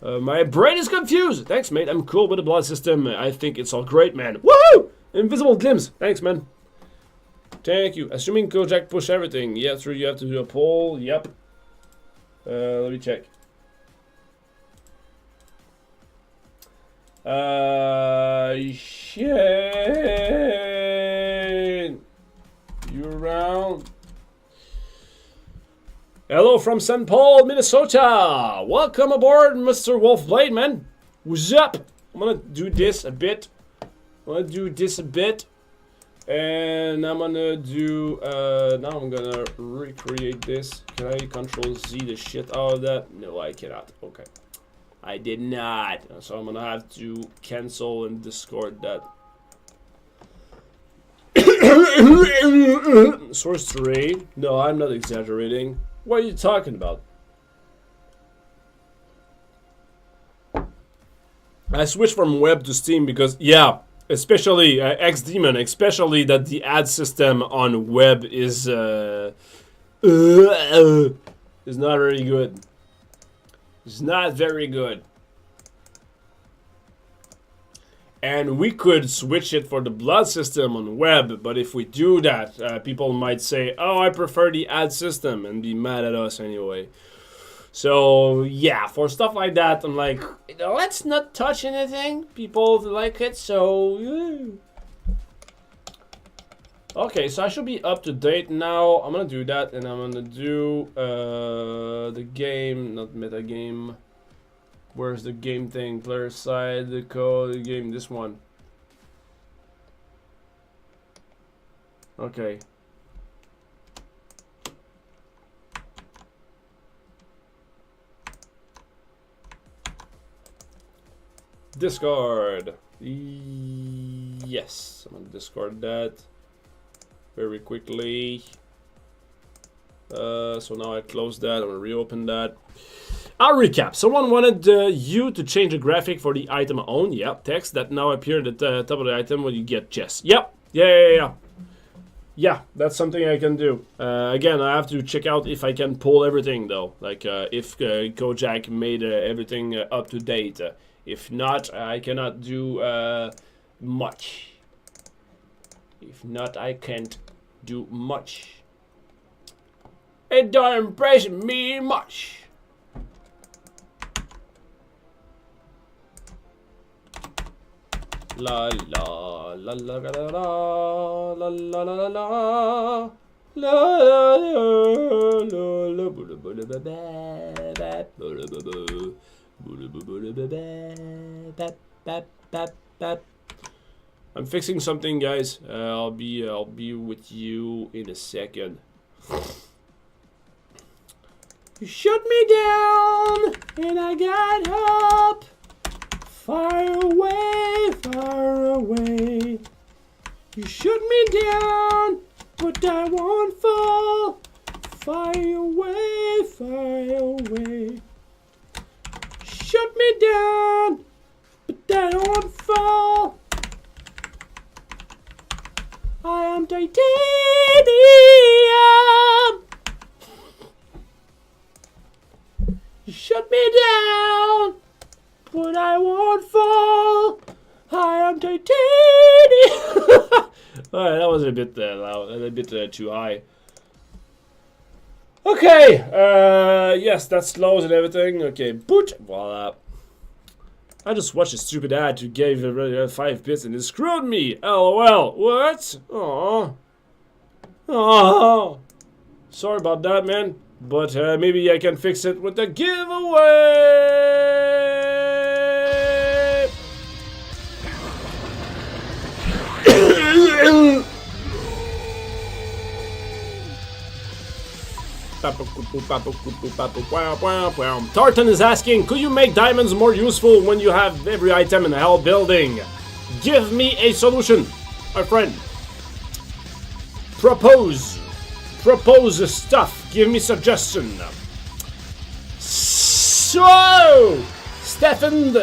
My brain is confused. Thanks, mate. I'm cool with the blood system. I think it's all great, man. Woohoo! Invisible glimpse. Thanks, man. Thank you. Assuming Kojak push everything. Yeah, true. You have to do a poll. Yep. Let me check. Shit. You around? Hello from St. Paul, Minnesota. Welcome aboard, Mr. Wolfblade, man. What's up? I'm gonna do this a bit. And I'm gonna do, now I'm gonna recreate this. Can I Control Z the shit out of that? No, I cannot. Okay. I did not. So I'm gonna have to cancel and discard that. Source 3. No, I'm not exaggerating. What are you talking about? I switched from web to Steam because, yeah, especially X-Demon, especially that the ad system on web is not very good. It's not very good. And we could switch it for the blood system on web, but if we do that, people might say, oh, I prefer the ad system, and be mad at us anyway. So, yeah, for stuff like that, I'm like, let's not touch anything. People like it, so... Yeah. Okay, so I should be up to date now. I'm gonna do that, and I'm gonna do the game, not meta game. Where's the game thing? Player side, the code, the game, this one. Okay. Discard. Yes, I'm gonna discard that very quickly. So now I close that. I'm gonna reopen that. I'll recap. Someone wanted you to change the graphic for the item own. Yep, text that now appear at the top of the item when you get chess. Yep. Yeah. Yeah, that's something I can do. Again, I have to check out if I can pull everything though. Like if Kojak made everything up to date. If not, I cannot do much. If not, I can't do much. It don't impress me much. La la la la la la la la la la la. I'm fixing something, guys. I'll be with you in a second. You shut me down, and I got up. Far away. You shut me down, but I won't fall. Far away. Shut me down, but I won't fall. I am titanium. You shut me down, but I won't fall. I am titanium. Alright, that was a bit loud, a bit too high. Okay, yes, that slows and everything. Okay, boot, voila. I just watched a stupid ad to give 5 bits and it screwed me. LOL. What? Oh. Sorry about that, man. But maybe I can fix it with the giveaway. Tartan is asking, could you make diamonds more useful when you have every item in the hell building? Give me a solution, my friend. Propose stuff. Give me suggestion. So, Stefan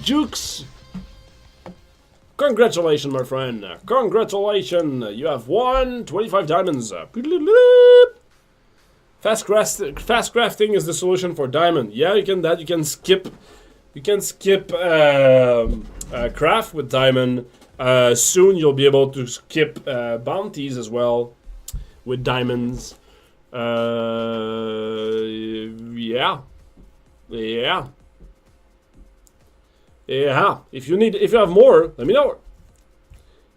Jukes. Congratulations, my friend. Congratulations. You have won 25 diamonds. Fast crafting is the solution for diamond. Yeah, you can skip craft with diamond. Soon you'll be able to skip bounties as well with diamonds. Yeah. If you have more, let me know.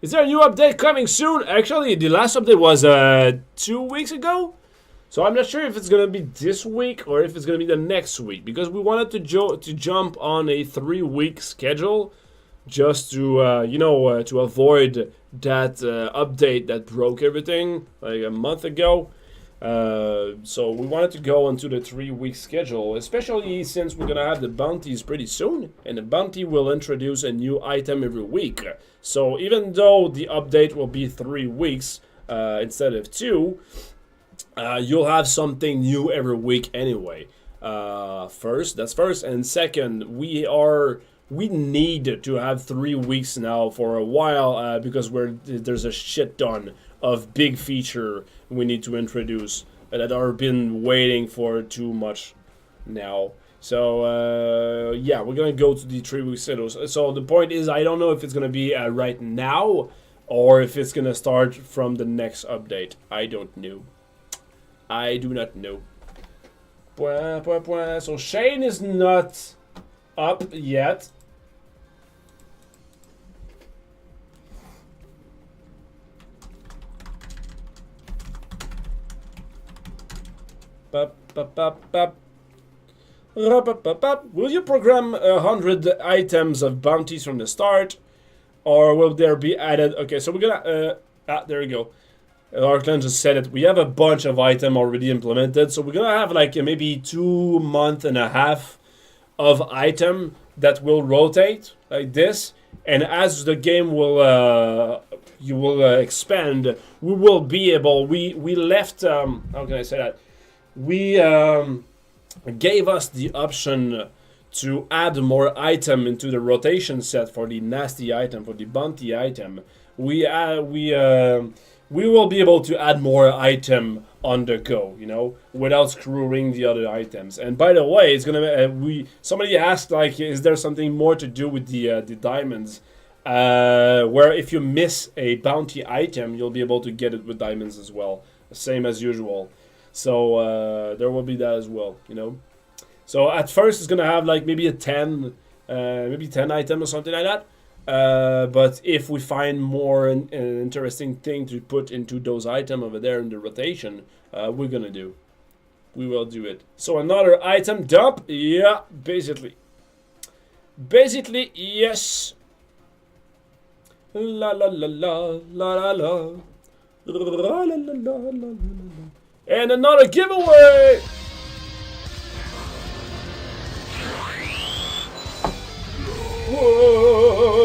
Is there a new update coming soon? Actually, the last update was 2 weeks ago. So I'm not sure if it's gonna be this week or if it's gonna be the next week, because we wanted to jump on a 3-week schedule, just to to avoid that update that broke everything like a month ago. So we wanted to go onto the 3-week schedule, especially since we're gonna have the bounties pretty soon, and the bounty will introduce a new item every week. So even though the update will be 3 weeks instead of 2, you'll have something new every week anyway. First, and second, we need to have 3 weeks now for a while because there's a shit ton of big feature we need to introduce that are been waiting for too much now. So yeah, we're gonna go to the 3-week cycle. So the point is, I don't know if it's gonna be right now or if it's gonna start from the next update. I don't know. I do not know. So Shane is not up yet. Will you program 100 items of bounties from the start, or will there be added? Okay, so we're gonna there we go. Arkland just said it. We have a bunch of items already implemented, so we're gonna have like maybe 2.5 months of item that will rotate like this, and as the game will you will expand, we will be able. We left. How can I say that? We gave us the option to add more item into the rotation set for the nasty item, for the bounty item. We will be able to add more item on the go, you know, without screwing the other items. And by the way, it's gonna somebody asked, like, is there something more to do with the diamonds? Where if you miss a bounty item, you'll be able to get it with diamonds as well, same as usual. So there will be that as well, you know. So at first it's gonna have like maybe 10 item or something like that. But if we find more an interesting thing to put into those items over there in the rotation, we're gonna do. We will do it. So another item dump, yeah, basically, yes. La la la la la la la la la la la. And another giveaway! Whoa!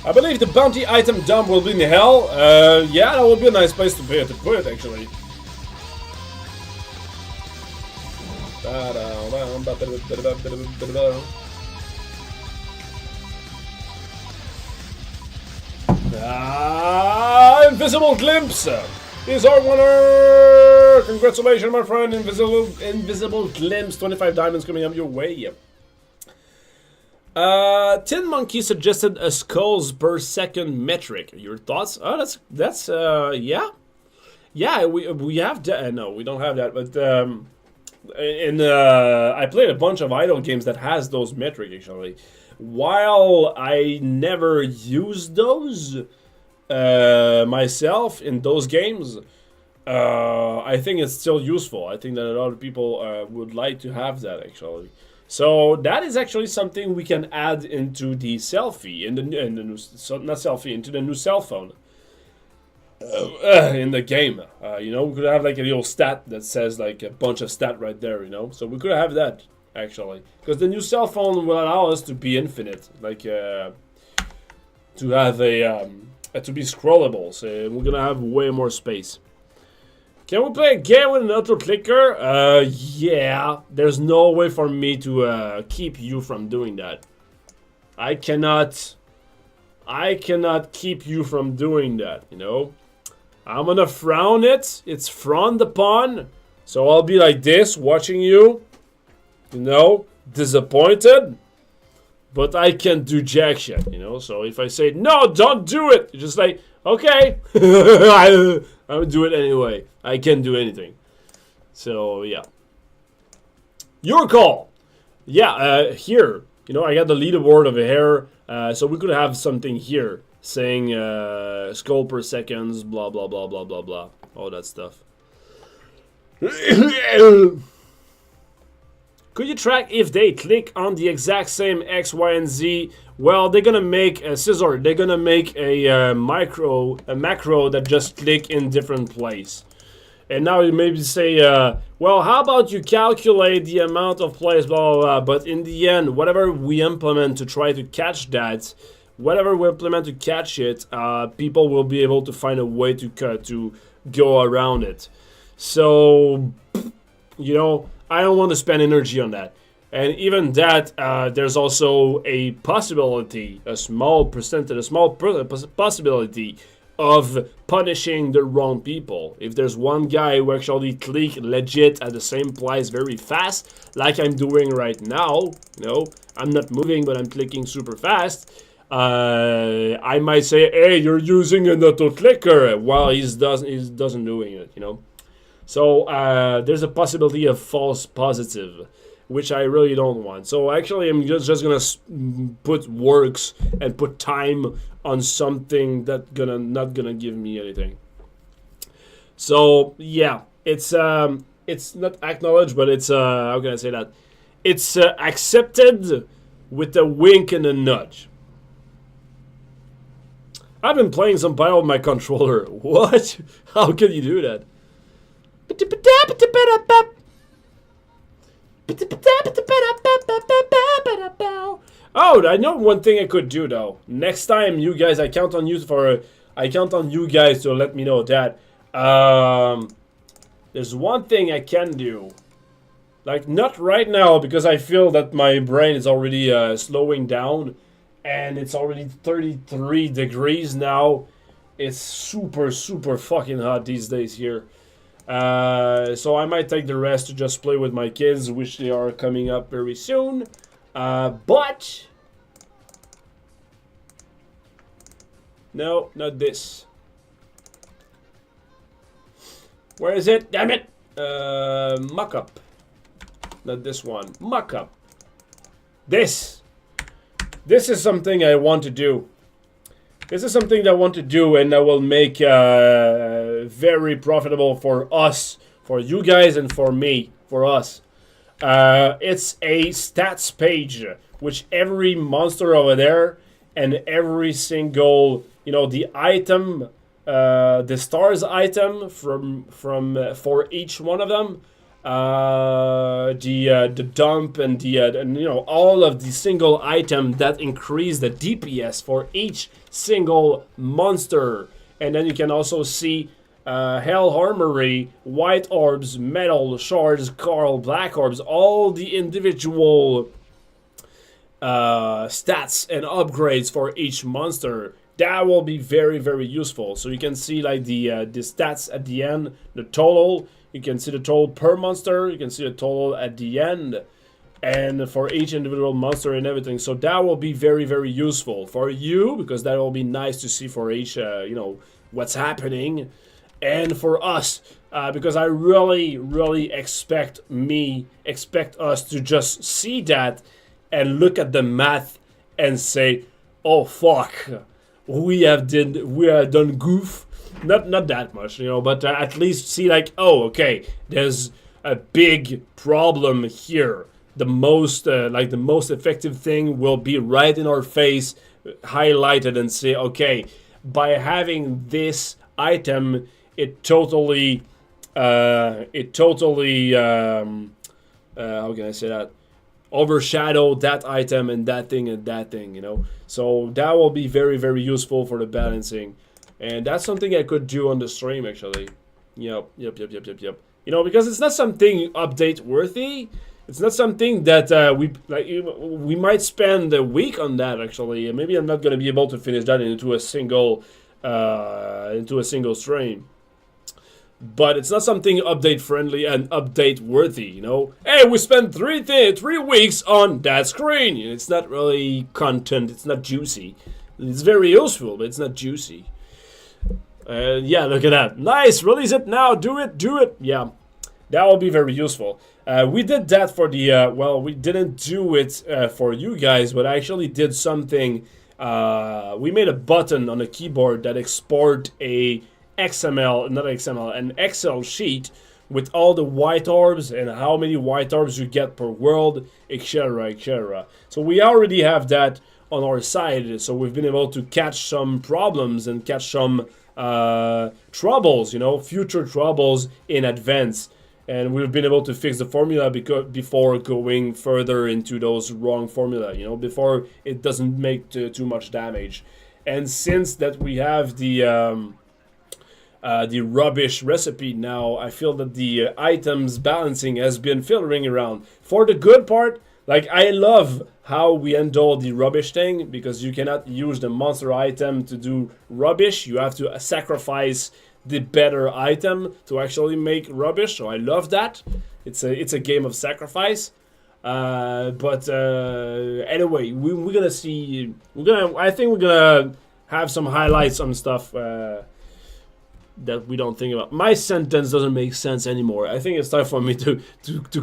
I believe the bounty item dump will be in hell. Yeah, that will be a nice place to put it actually. Invisible Glimpse is our winner! Congratulations, my friend. Invisible Glimpse, 25 diamonds coming up your way. Tin Monkey suggested a skulls per second metric. Your thoughts? Oh, that's yeah, we have that. No, we don't have that, but I played a bunch of idle games that has those metric actually. While I never used those myself in those games, I think it's still useful. I think that a lot of people would like to have that actually. So that is actually something we can add into the selfie into the new cell phone in the game. You know, we could have like a little stat that says like a bunch of stat right there. You know, so we could have that. Actually, because the new cell phone will allow us to be infinite, like to have a to be scrollable. So we're gonna have way more space. Can we play a game with an auto clicker? Yeah. There's no way for me to keep you from doing that. I cannot keep you from doing that. You know, I'm gonna frown it. It's frowned upon. So I'll be like this, watching you. You know, disappointed, but I can't do jack shit, you know. So if I say no, don't do it, you're just like, okay, I will do it anyway. I can't do anything. So yeah, your call. Yeah, here, you know, I got the leaderboard over here, so we could have something here saying skull per seconds, blah blah blah blah blah blah, all that stuff. Could you track if they click on the exact same X, Y, and Z? Well, they're gonna make a scissor. They're gonna make a macro that just click in different place. And now you maybe say, well, how about you calculate the amount of plays, blah, blah, blah. But in the end, whatever we implement to try to catch that, whatever we implement to catch it, people will be able to find a way to go around it. So, you know, I don't want to spend energy on that. And even that, there's also a possibility, a small percentage, possibility of punishing the wrong people. If there's one guy who actually click legit at the same place very fast, like I'm doing right now, I'm not moving, but I'm clicking super fast. I might say, hey, you're using an auto clicker while he doesn't doing it, So there's a possibility of false positive, which I really don't want. So actually, I'm just gonna put works and put time on something that not gonna give me anything. So yeah, it's not acknowledged, but it's how can I say that? It's accepted with a wink and a nudge. I've been playing Zombidle with my controller. What? How can you do that? Oh, I know one thing I could do though. Next time, you guys, I count on you guys to let me know that. There's one thing I can do. Like, not right now, because I feel that my brain is already slowing down. And it's already 33 degrees now. It's super, super fucking hot these days here. So I might take the rest to just play with my kids, which they are coming up very soon. But... No, not this. Where is it? Damn it! Muck-up. Not this one. Muck-up. This! This is something I want to do. This is something that I want to do, and that will make very profitable for us, for you guys, and for me, for us. It's a stats page, which every monster over there and every single, the item, the stars item for each one of them. The dump and all of the single item that increase the DPS for each single monster, and then you can also see Hell Armory, White Orbs, Metal Shards, Coral, Black Orbs, all the individual stats and upgrades for each monster. That will be very, very useful. So you can see like the stats at the end, the total. You can see the total per monster. You can see the total at the end. And for each individual monster and everything. So that will be very, very useful for you. Because that will be nice to see for each, what's happening. And for us. Because I really, really expect us to just see that. And look at the math. And say, oh, fuck. We have done goof. Not that much, but at least see like, oh, okay, there's a big problem here. The most effective thing will be right in our face, highlighted, and say, okay, by having this item, it totally, how can I say that? Overshadow that item and that thing, So that will be very, very useful for the balancing. And that's something I could do on the stream, actually. Yep. Because it's not something update worthy. It's not something that we might spend a week on that, actually. Maybe I'm not gonna be able to finish that into a single stream. But it's not something update friendly and update worthy, Hey, we spent 3 weeks on that screen. It's not really content. It's not juicy. It's very useful, but it's not juicy. Yeah, look at that. Nice, release it now. Do it. Yeah, that will be very useful. We did that for the, we didn't do it for you guys, but I actually did something. We made a button on the keyboard that export an Excel sheet with all the white orbs and how many white orbs you get per world, etc., etc. So we already have that on our side, so we've been able to catch some problems and catch some troubles, future troubles in advance, and we've been able to fix the formula before going further into those wrong formula, before it doesn't make too much damage. And since that we have the rubbish recipe now, I feel that the items balancing has been filtering around for the good part. Like, I love how we handle the rubbish thing, because you cannot use the monster item to do rubbish. You have to sacrifice the better item to actually make rubbish. So I love that. It's a game of sacrifice. But anyway, we're gonna see. I think we're gonna have some highlights on stuff that we don't think about. My sentence doesn't make sense anymore. I think it's time for me to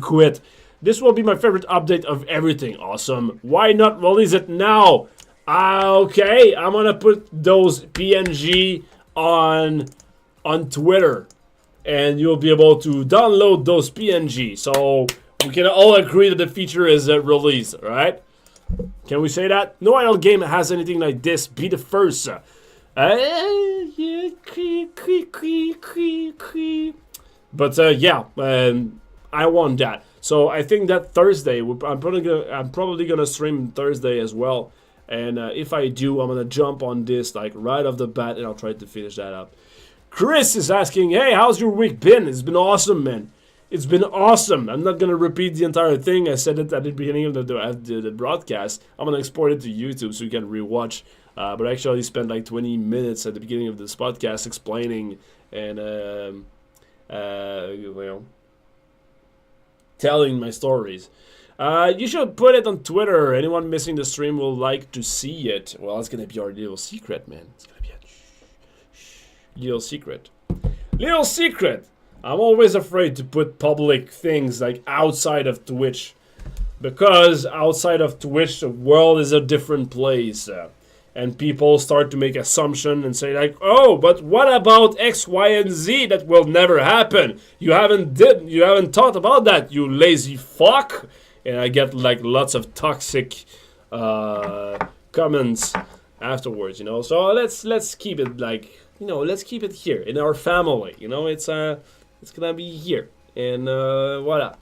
quit. This will be my favorite update of everything. Awesome. Why not release it now? Okay, I'm gonna put those PNG on Twitter, and you'll be able to download those PNG. So we can all agree that the feature is released, right? Can we say that? No idle game has anything like this. Be the first. But yeah, I want that. So I think that Thursday, I'm probably gonna stream Thursday as well. And if I do, I'm gonna jump on this like right off the bat, and I'll try to finish that up. Chris is asking, hey, how's your week been? It's been awesome, man. It's been awesome. I'm not gonna repeat the entire thing. I said it at the beginning of the broadcast. I'm gonna export it to YouTube so you can rewatch. But I actually spent like 20 minutes at the beginning of this podcast explaining and telling my stories. You should put it on Twitter. Anyone missing the stream will like to see it. Well, it's gonna be our little secret, man. It's gonna be a little secret. Little secret. I'm always afraid to put public things like outside of Twitch, because outside of Twitch, the world is a different place. And people start to make assumptions and say like, oh, but what about X, Y, and Z? That will never happen. You haven't thought about that, you lazy fuck. And I get like lots of toxic comments afterwards, you know. So let's keep it like, you know, let's keep it here in our family. You know, it's gonna be here, and voila.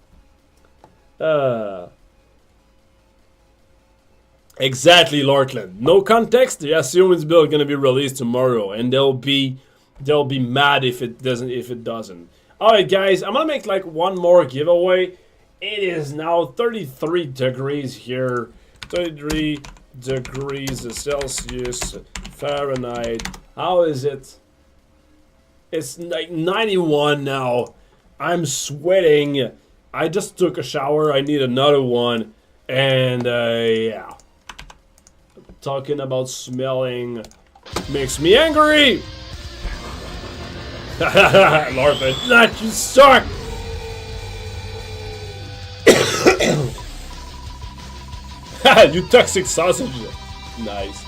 Exactly, Lortland. No context. They assume it's build gonna be released tomorrow, and they'll be mad if it doesn't. All right, guys, I'm gonna make like one more giveaway. It is now 33 degrees here, 33 degrees Celsius, Fahrenheit. How is it? It's like 91 now. I'm sweating. I just took a shower. I need another one, and yeah. Talking about smelling makes me angry. Larpin, not you suck. You toxic sausage. Nice.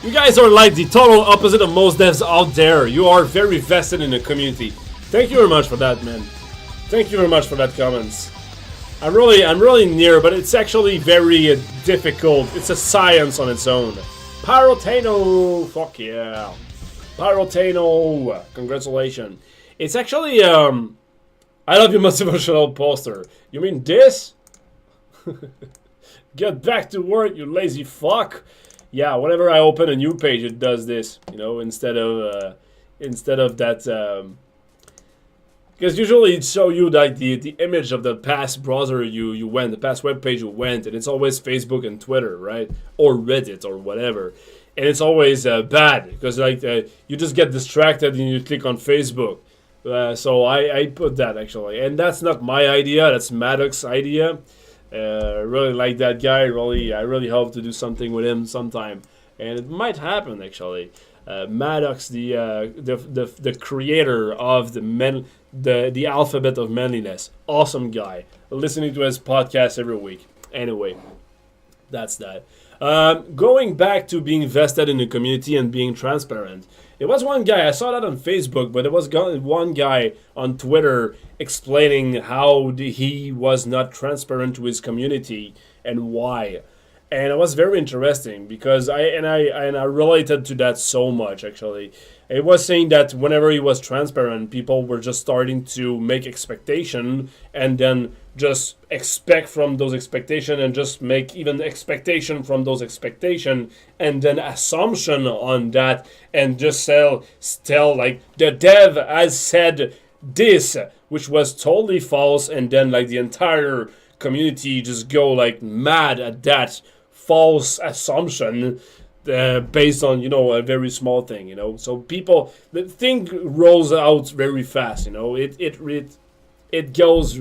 You guys are like the total opposite of most devs out there. You are very vested in the community. Thank you very much for that, man. Thank you very much for that comments. I'm really near, but it's actually very difficult. It's a science on its own. Pyrotano, fuck yeah. Pyrotano, congratulations. It's actually, I love your motivational poster. You mean this? Get back to work, you lazy fuck. Yeah, whenever I open a new page, it does this, you know, instead of that, because usually it show you like the image of the past browser you went, the past web page you went, and it's always Facebook and Twitter, right? Or Reddit or whatever. And it's always bad, because like you just get distracted and you click on Facebook. So I put that actually, and that's not my idea, that's Maddox's idea. Really like that guy. I really hope to do something with him sometime, and it might happen actually. Maddox, the creator of the alphabet of manliness, awesome guy. Listening to his podcast every week. Anyway, that's that. Going back to being vested in the community and being transparent. There was one guy, I saw that on Facebook, but there was one guy on Twitter explaining how he was not transparent to his community and why. And it was very interesting because I related to that so much actually. It was saying that whenever he was transparent, people were just starting to make expectation and then just expect from those expectation and just make even expectation from those expectation and then assumption on that and just tell like the dev has said this, which was totally false, and then like the entire community just go like mad at that false assumption based on, you know, a very small thing, you know. So people, the thing rolls out very fast, you know. It goes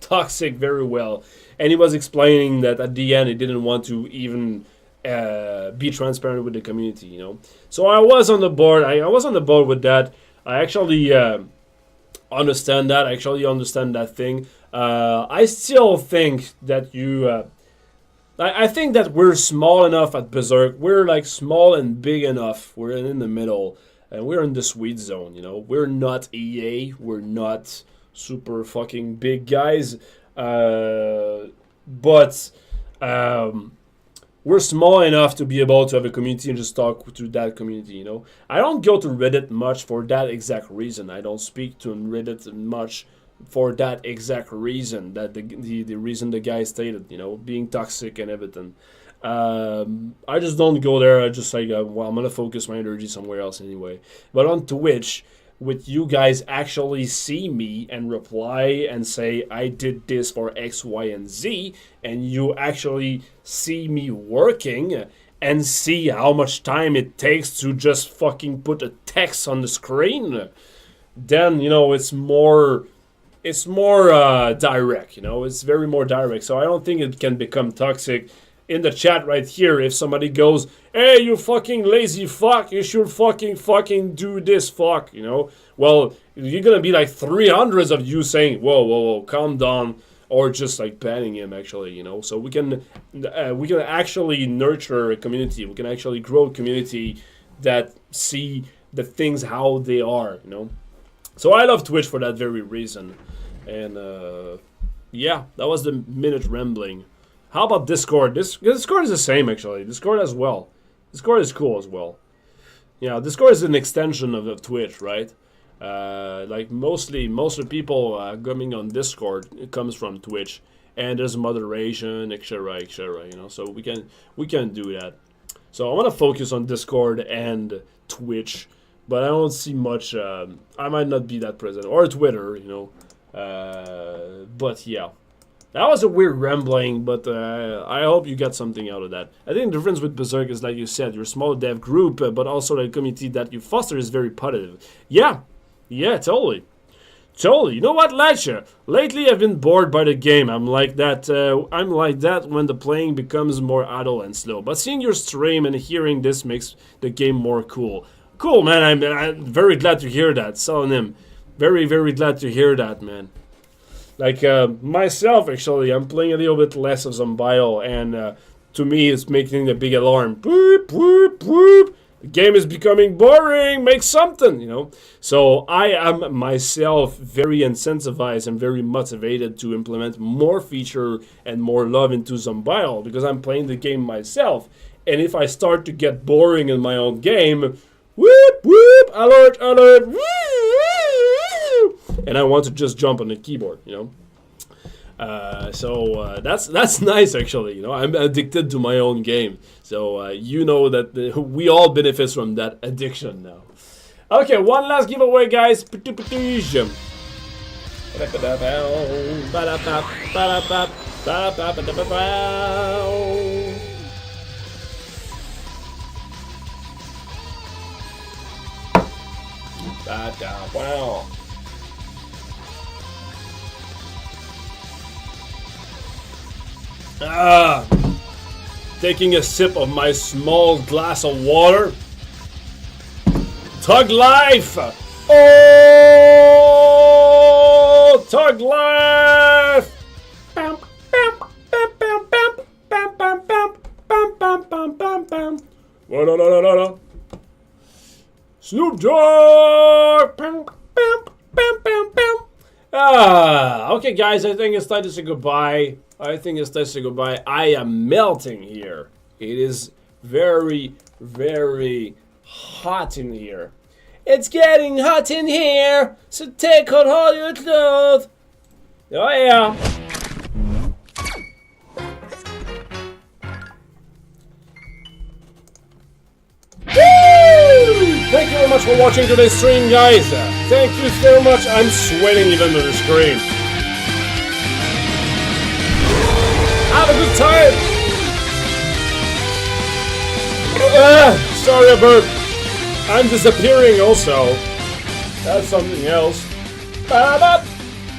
toxic very well. And he was explaining that at the end he didn't want to even be transparent with the community, you know. So I was on the board. I was on the board with that. I actually understand that. I actually understand that thing. I still think that I think that we're small enough at Berserk. We're like small and big enough. We're in the middle, and we're in the sweet zone. You know, we're not EA. We're not super fucking big guys, but we're small enough to be able to have a community and just talk to that community. You know, I don't go to Reddit much for that exact reason. I don't speak to Reddit much for that exact reason, that the reason the guy stated, you know, being toxic and everything. I just don't go there. I just like, well, I'm gonna focus my energy somewhere else anyway. But on Twitch, with you guys actually see me and reply and say I did this for X, Y, and Z, and you actually see me working and see how much time it takes to just fucking put a text on the screen, then, you know, it's more direct, you know. It's very more direct. So I don't think it can become toxic in the chat right here if somebody goes, hey, you fucking lazy fuck, you should fucking do this fuck, you know. Well, you're gonna be like 300 of you saying, whoa, calm down, or just like banning him, actually, you know. So we can actually nurture a community. We can actually grow a community that see the things how they are, you know. So I love Twitch for that very reason. And yeah, that was the minute rambling. How about Discord? Discord is the same, actually. Discord as well. Discord is cool as well. Yeah, Discord is an extension of Twitch, right? Like most of the people coming on Discord, it comes from Twitch, and there's moderation, etc., etc. You know, so we can do that. So I want to focus on Discord and Twitch, but I don't see much. I might not be that present, or Twitter, you know. But yeah. That was a weird rambling, but I hope you got something out of that. I think the difference with Berserk is, like you said, you're a small dev group, but also the community that you foster is very positive. Yeah, totally. You know what, Latcha? Lately I've been bored by the game. I'm like that when the playing becomes more idle and slow. But seeing your stream and hearing this makes the game more cool. Cool, man. I'm very glad to hear that. Sononym. Very, very glad to hear that, man. Like, myself, actually, I'm playing a little bit less of Zombidle, and to me, it's making a big alarm. Boop, boop, boop. The game is becoming boring. Make something, you know. So I am myself very incentivized and very motivated to implement more feature and more love into Zombidle, because I'm playing the game myself. And if I start to get boring in my own game, whoop, whoop, alert, alert, woo, and I want to just jump on the keyboard, you know. So that's nice, actually. You know, I'm addicted to my own game, so you know that we all benefit from that addiction now. Okay, one last giveaway, guys. Wow. Taking a sip of my small glass of water. Tug life! Oh, tug life! Bam, bam, bam, bam, bam, bam, bam, bam, bam, bam, bam, bam, bam. Snoop Dogg! Bam, bam, bam, bam, bam. Okay, guys, I think it's time to say goodbye. I am melting here. It is very, very hot in here. It's getting hot in here, so take out all your clothes. Oh yeah. Thank you very much for watching today's stream, guys. Thank you so much. I'm sweating even with the screen. time. Sorry about. I'm disappearing also. That's something else.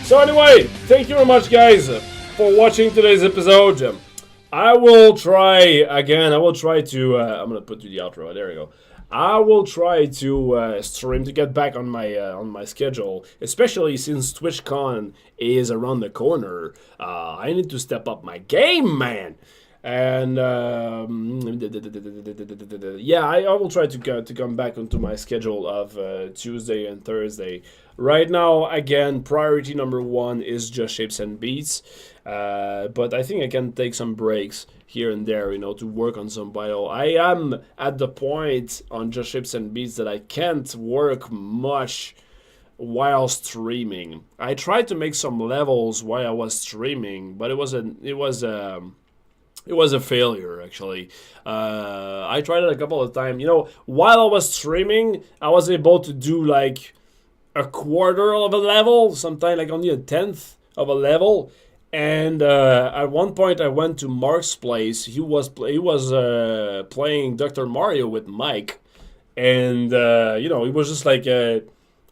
So anyway, thank you very much, guys, for watching today's episode. I will try again. I will try to. I'm gonna put to the outro. There we go. I will try to stream to get back on my schedule, especially since TwitchCon is around the corner. I need to step up my game, man. And yeah, I will try to come back onto my schedule of Tuesday and Thursday. Right now, again, priority number one is Just Shapes and Beats. But I think I can take some breaks here and there, to work on Zombidle. I am at the point on Just Shapes and Beats that I can't work much while streaming. I tried to make some levels while I was streaming, but it was a failure, actually. I tried it a couple of times. While I was streaming, I was able to do like a quarter of a level, sometimes like only a tenth of a level. And at one point, I went to Mark's place. He was playing Dr. Mario with Mike, and he was just like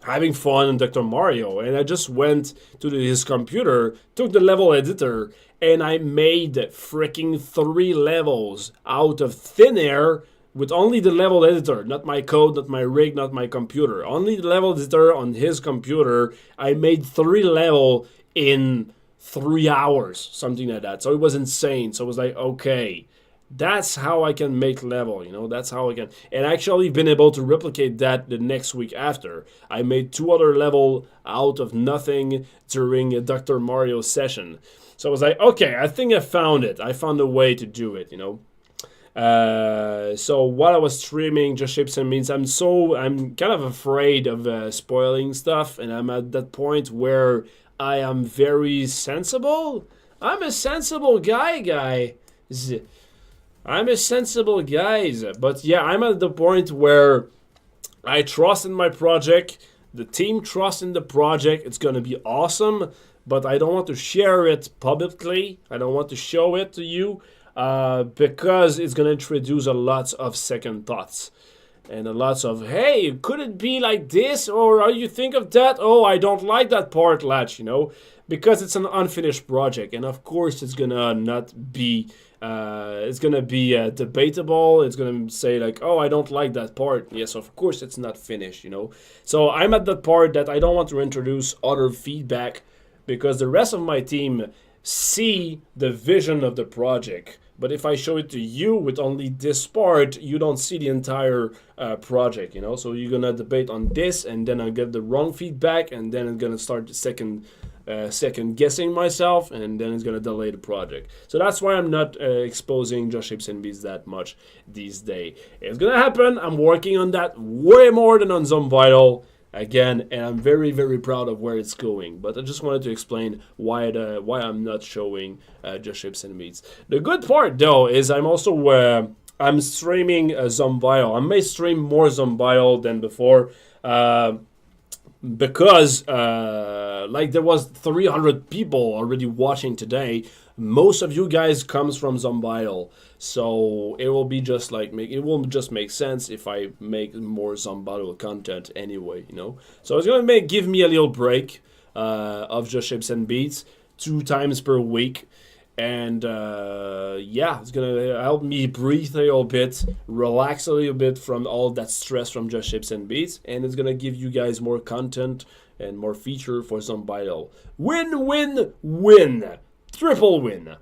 having fun in Dr. Mario. And I just went to his computer, took the level editor, and I made freaking 3 levels out of thin air with only the level editor, not my code, not my rig, not my computer. Only the level editor on his computer. I made 3 levels in 3 hours, something like that. So it was insane. So it was like, okay, that's how I can make level, that's how I can. And actually been able to replicate that the next week after. I made 2 other level out of nothing during a Dr. Mario session. So I was like, okay, I think I found it. I found a way to do it, So while I was streaming Just Shapes and Beats, I'm kind of afraid of spoiling stuff, and I'm at that point where I am very sensible. I'm a sensible guy. I'm a sensible guy. But yeah, I'm at the point where I trust in my project. The team trusts in the project. It's going to be awesome. But I don't want to share it publicly. I don't want to show it to you because it's going to introduce a lot of second thoughts. And a lot of, hey, could it be like this? Or are you think of that? Oh, I don't like that part, Latch, because it's an unfinished project. And of course, it's going to not be, it's going to be debatable. It's going to say like, oh, I don't like that part. Yes, of course, it's not finished, So I'm at that part that I don't want to introduce other feedback because the rest of my team see the vision of the project. But if I show it to you with only this part, you don't see the entire project, So you're going to debate on this, and then I'll get the wrong feedback, and then I'm going to start second guessing myself, and then it's going to delay the project. So that's why I'm not exposing Just Shapes and Beats that much these days. It's going to happen. I'm working on that way more than on Zombidle. Again, and I'm very, very proud of where it's going. But I just wanted to explain why I'm not showing Just Shapes and Beats. The good part, though, is I'm also I'm streaming Zombidle. I may stream more Zombidle than before because there was 300 people already watching today. Most of you guys comes from Zombidle, so it will be just like it will just make sense if I make more Zombidle content anyway, So it's gonna give me a little break of Just Shapes and Beats 2 times per week, and yeah, it's gonna help me breathe a little bit, relax a little bit from all that stress from Just Shapes and Beats, and it's gonna give you guys more content and more feature for Zombidle. Win, win, win. Triple win.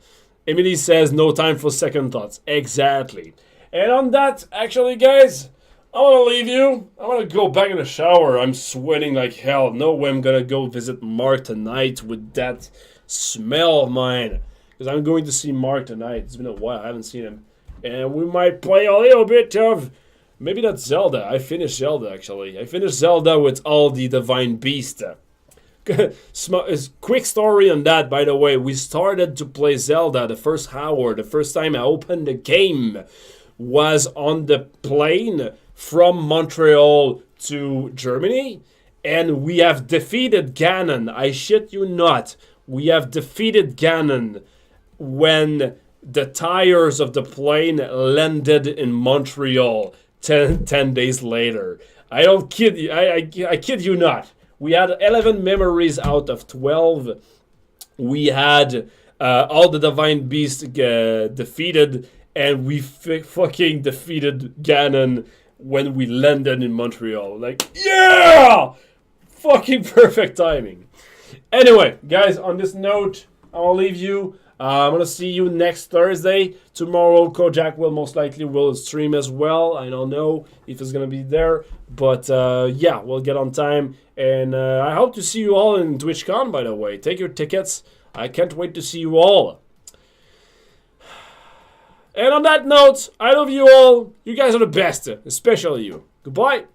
Emily says no time for second thoughts. Exactly. And on that, actually, guys, I'm going to leave you. I'm going to go back in the shower. I'm sweating like hell. No way I'm going to go visit Mark tonight with that smell of mine. Because I'm going to see Mark tonight. It's been a while. I haven't seen him. And we might play a little bit of... Maybe that's Zelda. I finished Zelda, actually. I finished Zelda with all the Divine Beast. Quick story on that, by the way. We started to play Zelda the first hour. The first time I opened the game was on the plane from Montreal to Germany, and we have defeated Ganon. I shit you not. We have defeated Ganon when the tires of the plane landed in Montreal 10 days later. I don't kid you. I kid you not. We had 11 memories out of 12. We had all the Divine Beasts defeated, and we fucking defeated Ganon when we landed in Montreal. Like, yeah! Fucking perfect timing. Anyway, guys, on this note, I'll leave you. I'm going to see you next Thursday. Tomorrow, Kojak most likely will stream as well. I don't know if it's going to be there. But, yeah, we'll get on time. And I hope to see you all in TwitchCon, by the way. Take your tickets. I can't wait to see you all. And on that note, I love you all. You guys are the best, especially you. Goodbye.